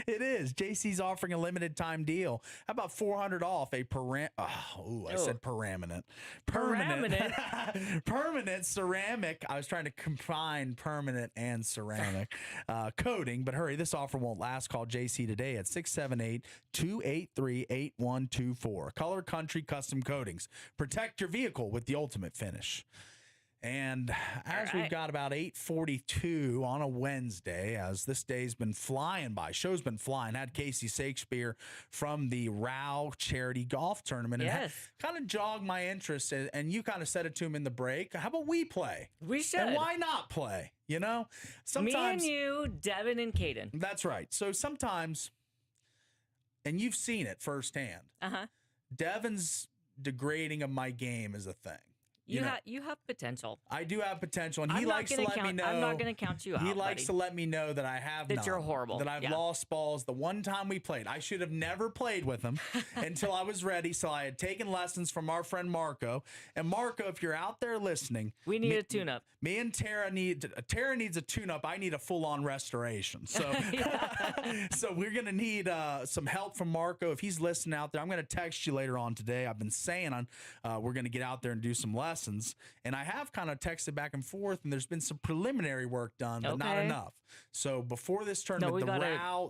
It is. JC's offering a limited time deal. How about $400 off a said permanent ceramic. I was trying to combine permanent and ceramic coating, but hurry, this offer won't last. Call JC today at 678-283-8124. Color Country Custom Coatings. Protect your vehicle with the ultimate finish. And as we've got about 8:42 on a Wednesday, as this day's been flying by, show's been flying, had Casey Shakespeare from the ROW Charity Golf Tournament. And kind of jogged my interest, and you kind of said it to him in the break. How about we play? We should. And why not play? You know? Sometimes, me and you, Devin and Caden. That's right. So sometimes, and you've seen it firsthand, Devin's degrading of my game is a thing. You have potential. I do have potential, and he likes to let me know. I'm not going to count you out. He likes to let me know that I have that you're horrible. That I've lost balls. The one time we played, I should have never played with him until I was ready. So I had taken lessons from our friend Marco. And Marco, if you're out there listening, we need a tune-up. Me and Tara needs a tune-up. I need a full-on restoration. So, so we're gonna need some help from Marco. If he's listening out there, I'm gonna text you later on today. I've been saying we're gonna get out there and do some lessons. And I have kind of texted back and forth, and there's been some preliminary work done, but not enough. So before this tournament,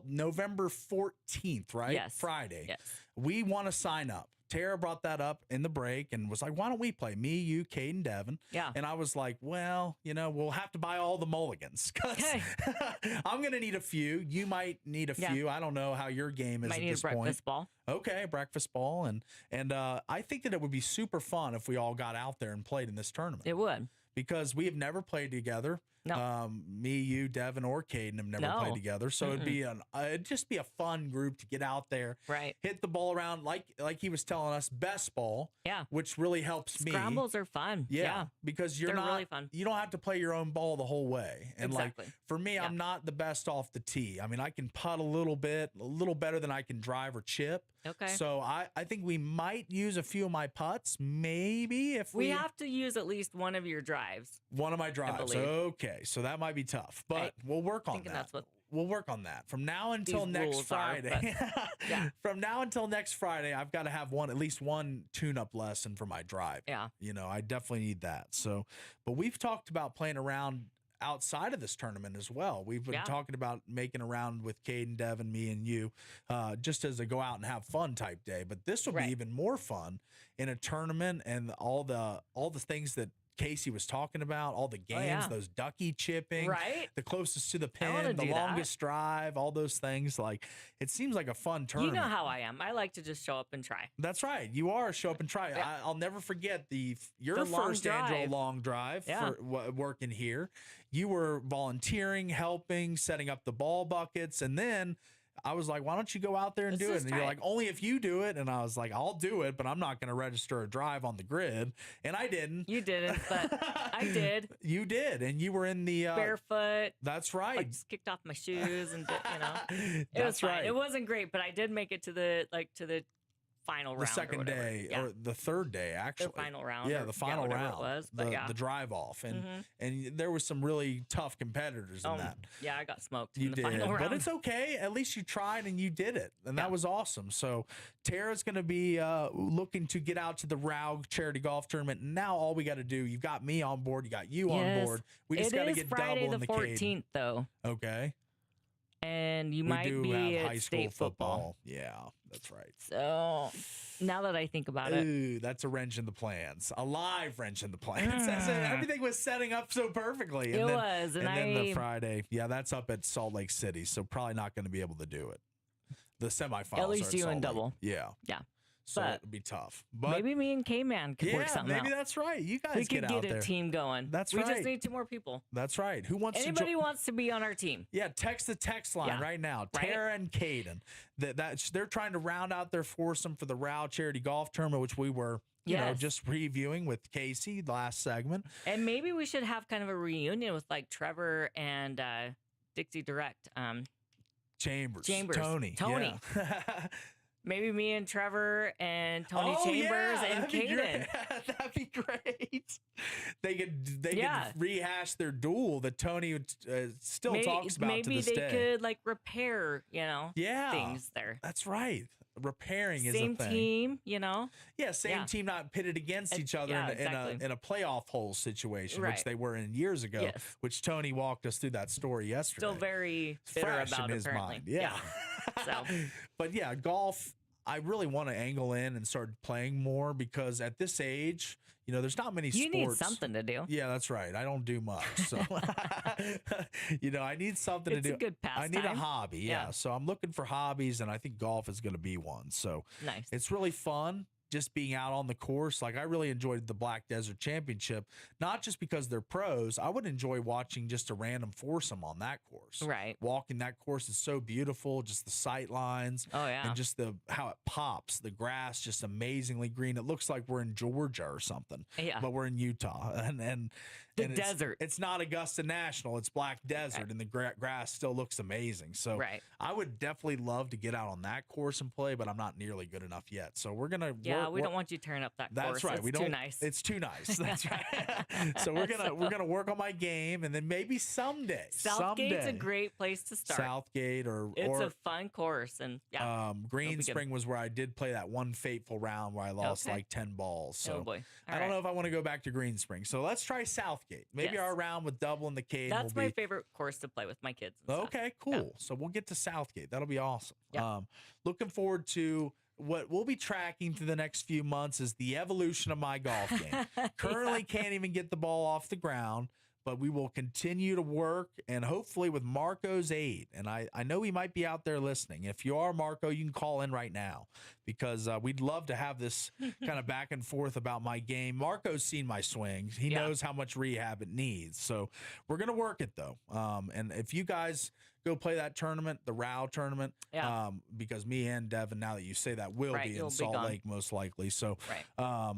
November 14th, right? Yes. Friday. Yes. We want to sign up. Tara brought that up in the break and was like, why don't we play? Me, you, Caden, Devin. Yeah. And I was like, well, we'll have to buy all the mulligans. I'm going to need a few. You might need a few. I don't know how your game is at this point. Breakfast ball. Okay, breakfast ball. And I think that it would be super fun if we all got out there and played in this tournament. It would. Because we have never played together. No. Me, you, Devin, or Caden have never played together. So it'd just be a fun group to get out there, hit the ball around like he was telling us, best ball, which really helps me. Scrambles are fun. Yeah, because they're really fun. You don't have to play your own ball the whole way. And like for me, I'm not the best off the tee. I mean, I can putt a little better than I can drive or chip. Okay. So I think we might use a few of my putts, maybe if we have to use at least one of your drives. One of my drives. Okay, so that might be tough, but we'll work on that. We'll work on that from now until next Friday. From now until next Friday, I've got to have at least one tune-up lesson for my drive. Yeah. I definitely need that. So, but we've talked about playing around outside of this tournament as well. We've been talking about making around with Caden, Devin, me, and you, just as a go out and have fun type day. But this will be even more fun in a tournament, and all the things that Casey was talking about, all the games, those ducky chipping, the closest to the pin, the longest drive, all those things. Like, it seems like a fun tournament. You know how I am. I like to just show up and try. That's right. You are a show up and try. I'll never forget your first Angelo long drive for working here. You were volunteering, helping, setting up the ball buckets, and then I was like, why don't you go out there and do it? And you're like, only if you do it. And I was like, I'll do it, but I'm not going to register a drive on the grid. And I didn't. You didn't, but I did. You did. And you were in the barefoot. That's right. I just kicked off my shoes and it was fine. It wasn't great, but I did make it to the final round. The second day or the third day, actually. The final round. Yeah, the final round. It was, the drive off. And there was some really tough competitors in that. Yeah, I got smoked in the final round. But it's okay. At least you tried and you did it. And that was awesome. So Tara's going to be looking to get out to the ROW Charity Golf Tournament. And now all we got to do, you've got me on board, you got you on board. We just got to get Friday double in the Friday the 14th, though. Okay. And you might be at high school state football. Yeah, that's right. So now that I think about it, that's a wrench in the plans, a live wrench in the plans. Everything was setting up so perfectly. And then the Friday, that's up at Salt Lake City, so probably not going to be able to do it. The semifinals. At least you and double. Yeah. So it'd be tough. But maybe me and K-Man could work something out. Maybe that's right. You guys get out there. We could get a team going. That's right. We just need 2 more people. That's right. Who wants Anybody wants to be on our team? Yeah, text the text line right now. Tara and Caden. They're trying to round out their foursome for the ROW Charity Golf Tournament, which we were just reviewing with Casey last segment. And maybe we should have kind of a reunion with like Trevor and Dixie Direct. Chambers. Tony. Yeah. Maybe me and Trevor and Tony Chambers and that'd be Caden. great. That'd be great. They could rehash their duel that Tony still talks about to Maybe this they day. could like repair, things there. That's right. Repairing is a Same thing. team, Yeah, same team, not pitted against each other exactly. in a playoff hole situation, which Right. they were in years ago. Yes. Which Tony walked us through that story yesterday. Still very It's bitter fresh about in his apparently. mind. Yeah. So But yeah, golf. I really want to angle in and start playing more because at this age, there's not many you sports. need something to do. Yeah, that's right. I don't do much. So, I need something It's to do. a good I need a pastime. hobby. Yeah. So I'm looking for hobbies, and I think golf is going to be one. So Nice. it's really fun just being out on the course. Like I really enjoyed the Black Desert Championship, not just because they're pros. I would enjoy watching just a random foursome on that course. Right. Walking that course is so beautiful. Just the sight lines. Oh, yeah. And just how it pops. The grass just amazingly green. It looks like we're in Georgia or something. Yeah. But we're in Utah, and The it's- desert. It's not Augusta National. It's Black Desert, Right. and the grass still looks amazing. So Right. I would definitely love to get out on that course and play, but I'm not nearly good enough yet. So we're gonna. Yeah, we don't want you to turn up that That's course. right. It's we too don't. nice. It's too nice. That's right. So we're gonna work on my game, and then maybe someday. Southgate's a great place to start. Southgate It's a fun course, and Green good. Spring was where I did play that one fateful round where I lost Okay. like 10 balls. So oh boy, I don't know if I want to go back to Green Spring. So let's try Southgate. Maybe Yes. our round with Double and the Cade That's will my be. favorite course to play with my kids. And stuff. Okay, cool. So we'll get to Southgate. That'll be awesome. Yeah. Looking forward to what we'll be tracking through the next few months is the evolution of my golf game. Currently can't even get the ball off the ground, but we will continue to work and hopefully with Marco's aid. And I know he might be out there listening. If you are Marco, you can call in right now because we'd love to have this kind of back and forth about my game. Marco's seen my swings. He knows how much rehab it needs. So we're going to work it though. And if you guys go play that tournament, the ROW tournament, because me and Devin, now that you say that, will be in Salt Lake most likely. So, but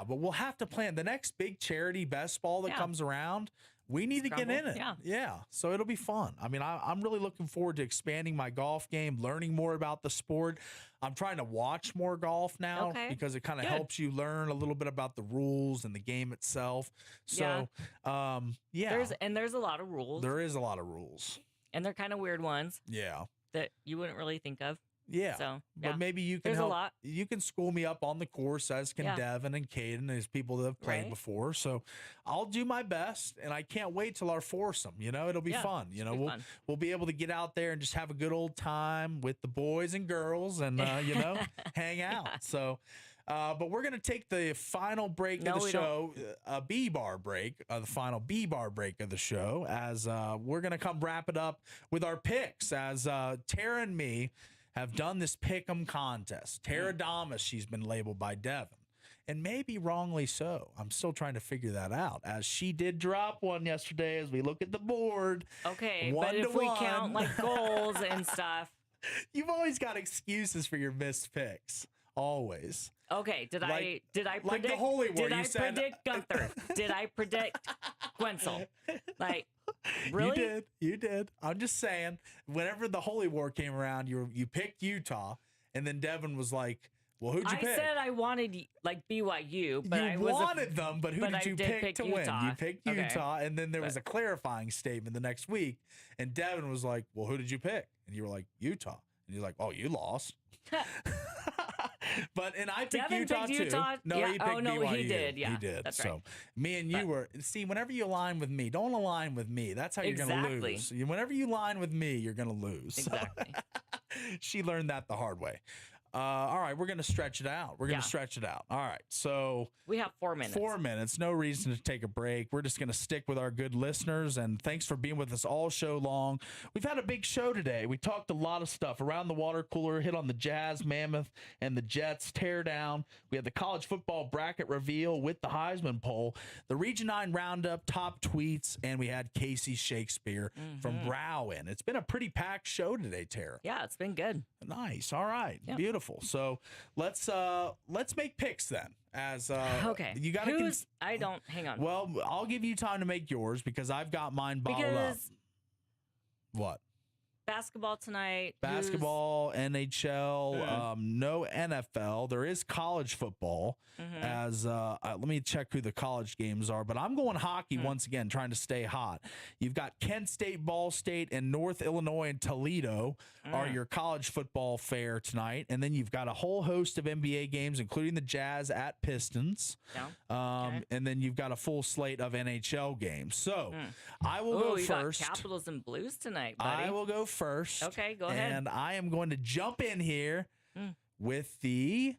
we'll have to plan the next big charity best ball that comes around. We need to get in it. Yeah. So it'll be fun. I mean, I'm really looking forward to expanding my golf game, learning more about the sport. I'm trying to watch more golf now because it kind of helps you learn a little bit about the rules and the game itself. So, There's a lot of rules. There is a lot of rules. And they're kind of weird ones. Yeah. That you wouldn't really think of. Yeah. So, but maybe you can There's a lot. You can school me up on the course, as can Devin and Caden, as people that have played before. So I'll do my best, and I can't wait till our foursome. It'll be fun. We'll be able to get out there and just have a good old time with the boys and girls, and hang out. So. But we're going to take the final break of the show, a B-bar break, the final B-bar break of the show, as we're going to come wrap it up with our picks, as Tara and me have done this pick'em contest. Tara Damas, she's been labeled by Devin, and maybe wrongly so. I'm still trying to figure that out, as she did drop one yesterday as we look at the board. Okay, but if we count like goals and stuff. You've always got excuses for your missed picks. Always. Okay, did I predict like the Holy War? Did I predict Gunther? Did I predict Gwensel? Like, really? You did. I'm just saying. Whenever the Holy War came around, you picked Utah, and then Devin was like, "Well, who'd you pick?" I said I wanted like BYU, but you wanted them, but who did you pick to win? You picked Utah, and then there was a clarifying statement the next week, and Devin was like, "Well, who did you pick?" And you were like, "Utah," and you're like, "Oh, you lost." And I picked Devin Utah picked too. Utah. No, he picked BYU. He did. Yeah, he did. That's so right. me and you were whenever you align with me, don't align with me. That's how you're going to lose. Whenever you align with me, you're going to lose. Exactly. She learned that the hard way. All right, we're going to stretch it out. We're going to stretch it out. All right, so we have 4 minutes. 4 minutes. No reason to take a break. We're just going to stick with our good listeners, and thanks for being with us all show long. We've had a big show today. We talked a lot of stuff around the water cooler, hit on the Jazz, Mammoth, and the Jets tear down. We had the college football bracket reveal with the Heisman poll, the Region 9 roundup, top tweets, and we had Casey Shakespeare from Rowan. It's been a pretty packed show today, Tara. Yeah, it's been good. Nice. All right. Yep. Beautiful. So let's make picks then. As okay, you got to. I don't. Hang on. Well, I'll give you time to make yours because I've got mine bottled up. What? basketball tonight. Basketball, NHL, no NFL. There is college football. As let me check who the college games are, but I'm going hockey once again, trying to stay hot. You've got Kent State, Ball State, and North Illinois and Toledo are your college football fair tonight, and then you've got a whole host of NBA games, including the Jazz at Pistons. And then you've got a full slate of NHL games. So I will go first. Got Capitals and Blues tonight, buddy. I will go first. Okay, go ahead. And I am going to jump in here with the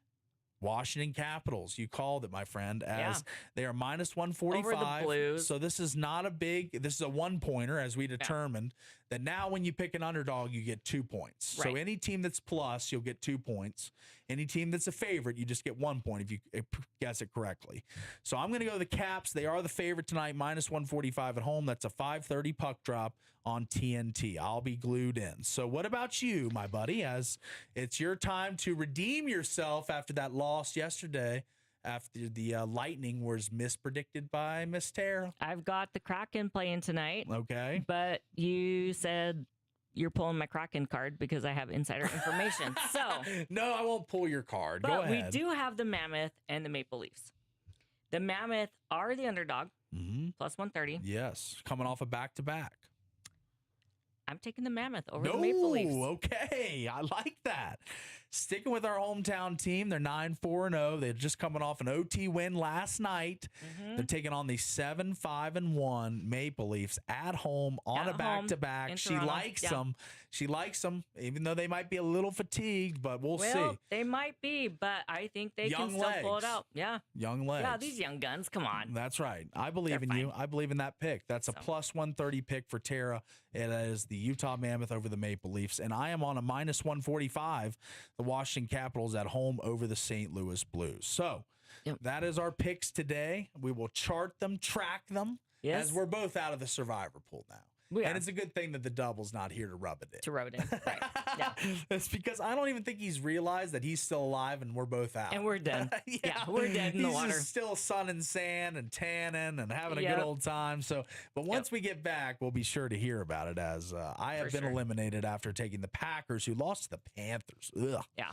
Washington Capitals. You called it, my friend, as they are minus 145. Over the Blues. So this is not a big, this is a one-pointer, as we determined that now when you pick an underdog, you get 2 points. Right. So any team that's plus, you'll get 2 points. Any team that's a favorite, you just get 1 point if you guess it correctly. So I'm going to go the Caps. They are the favorite tonight, minus 145 at home. That's a 5:30 puck drop on TNT. I'll be glued in. So what about you, my buddy, as it's your time to redeem yourself after that loss yesterday, after the Lightning was mispredicted by Miss Tara? I've got the Kraken playing tonight. Okay. But you said you're pulling my Kraken card because I have insider information. So no, I won't pull your card. But Go ahead. we do have the Mammoth and the Maple Leafs. The Mammoth are the underdog, plus 130. Yes, coming off a back-to-back. I'm taking the Mammoth over the Maple Leafs. Okay. I like that. Sticking with our hometown team, they're 9-4-0. They're just coming off an OT win last night. They're taking on the 7-5-1 Maple Leafs at home on a back-to-back. She likes them. She likes them, even though they might be a little fatigued, but we'll see. They might be, but I think they can still pull it out. Yeah. Young legs. Yeah, these young guns. Come on. That's right. I believe in you. I believe in that pick. That's a plus 130 pick for Tara. It is the Utah Mammoth over the Maple Leafs. And I am on a minus 145, the Washington Capitals at home over the St. Louis Blues. So that is our picks today. We will chart them, track them, as we're both out of the survivor pool now. And it's a good thing that the double's not here to rub it in. Right. Yeah. It's because I don't even think he's realized that he's still alive and we're both out. And we're done. We're dead in the water. He's just still sun and sand and tanning and having a good old time. So, but once we get back, we'll be sure to hear about it, as I have been eliminated after taking the Packers, who lost to the Panthers. Ugh. Yeah.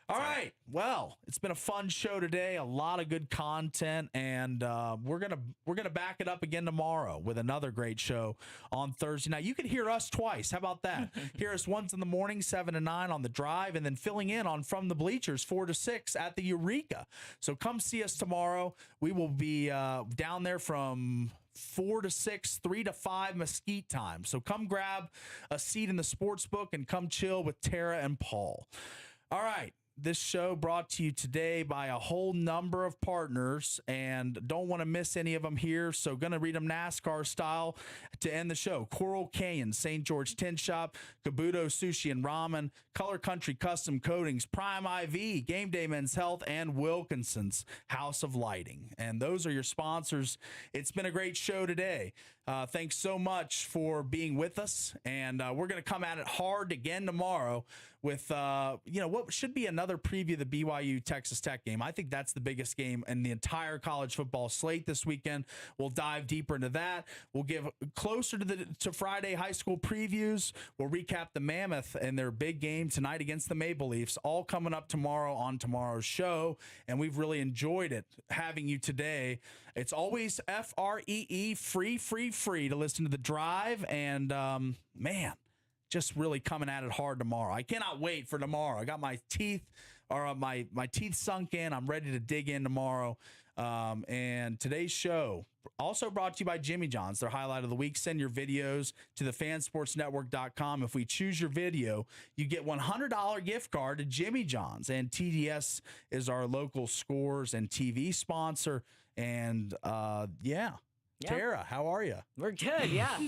All right. Well, it's been a fun show today. A lot of good content, and we're gonna back it up again tomorrow with another great show on Thursday night. You can hear us twice. How about that? Hear us once in the morning, 7 to 9 on the drive, and then filling in on From the Bleachers 4 to 6 at the Eureka. So come see us tomorrow. We will be down there from 4 to 6, 3 to 5 Mesquite time. So come grab a seat in the sports book and come chill with Tara and Paul. All right. This show brought to you today by a whole number of partners, and don't want to miss any of them here, so going to read them NASCAR style to end the show. Coral Canyon, St. George Tin Shop, Kabuto Sushi and Ramen, Color Country Custom Coatings, Prime IV, Game Day Men's Health, and Wilkinson's House of Lighting. And those are your sponsors. It's been a great show today. Thanks so much for being with us, and we're going to come at it hard again tomorrow with what should be another preview of the BYU Texas Tech game. I think that's the biggest game in the entire college football slate this weekend. We'll dive deeper into that. We'll give closer to Friday high school previews. We'll recap the Mammoth and their big game tonight against the Maple Leafs, all coming up tomorrow on tomorrow's show. And we've really enjoyed it having you today. It's always FREE, free to listen to The Drive. And man, just really coming at it hard tomorrow. I cannot wait for tomorrow. I got my teeth sunk in. I'm ready to dig in tomorrow. And today's show also brought to you by Jimmy John's, their highlight of the week. Send your videos to thefansportsnetwork.com. If we choose your video, you get $100 gift card to Jimmy John's. And TDS is our local scores and TV sponsor. And Tara, how are you? We're good, yeah.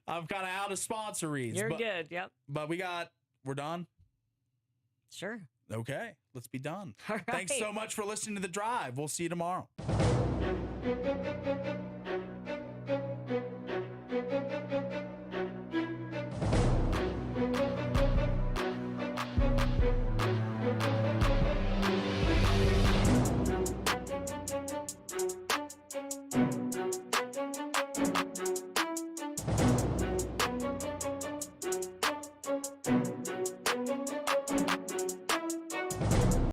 I'm kind of out of sponsor reads. You're good, yep. But we're done? Sure. Okay, let's be done. All right. Thanks so much for listening to The Drive. We'll see you tomorrow. Bye.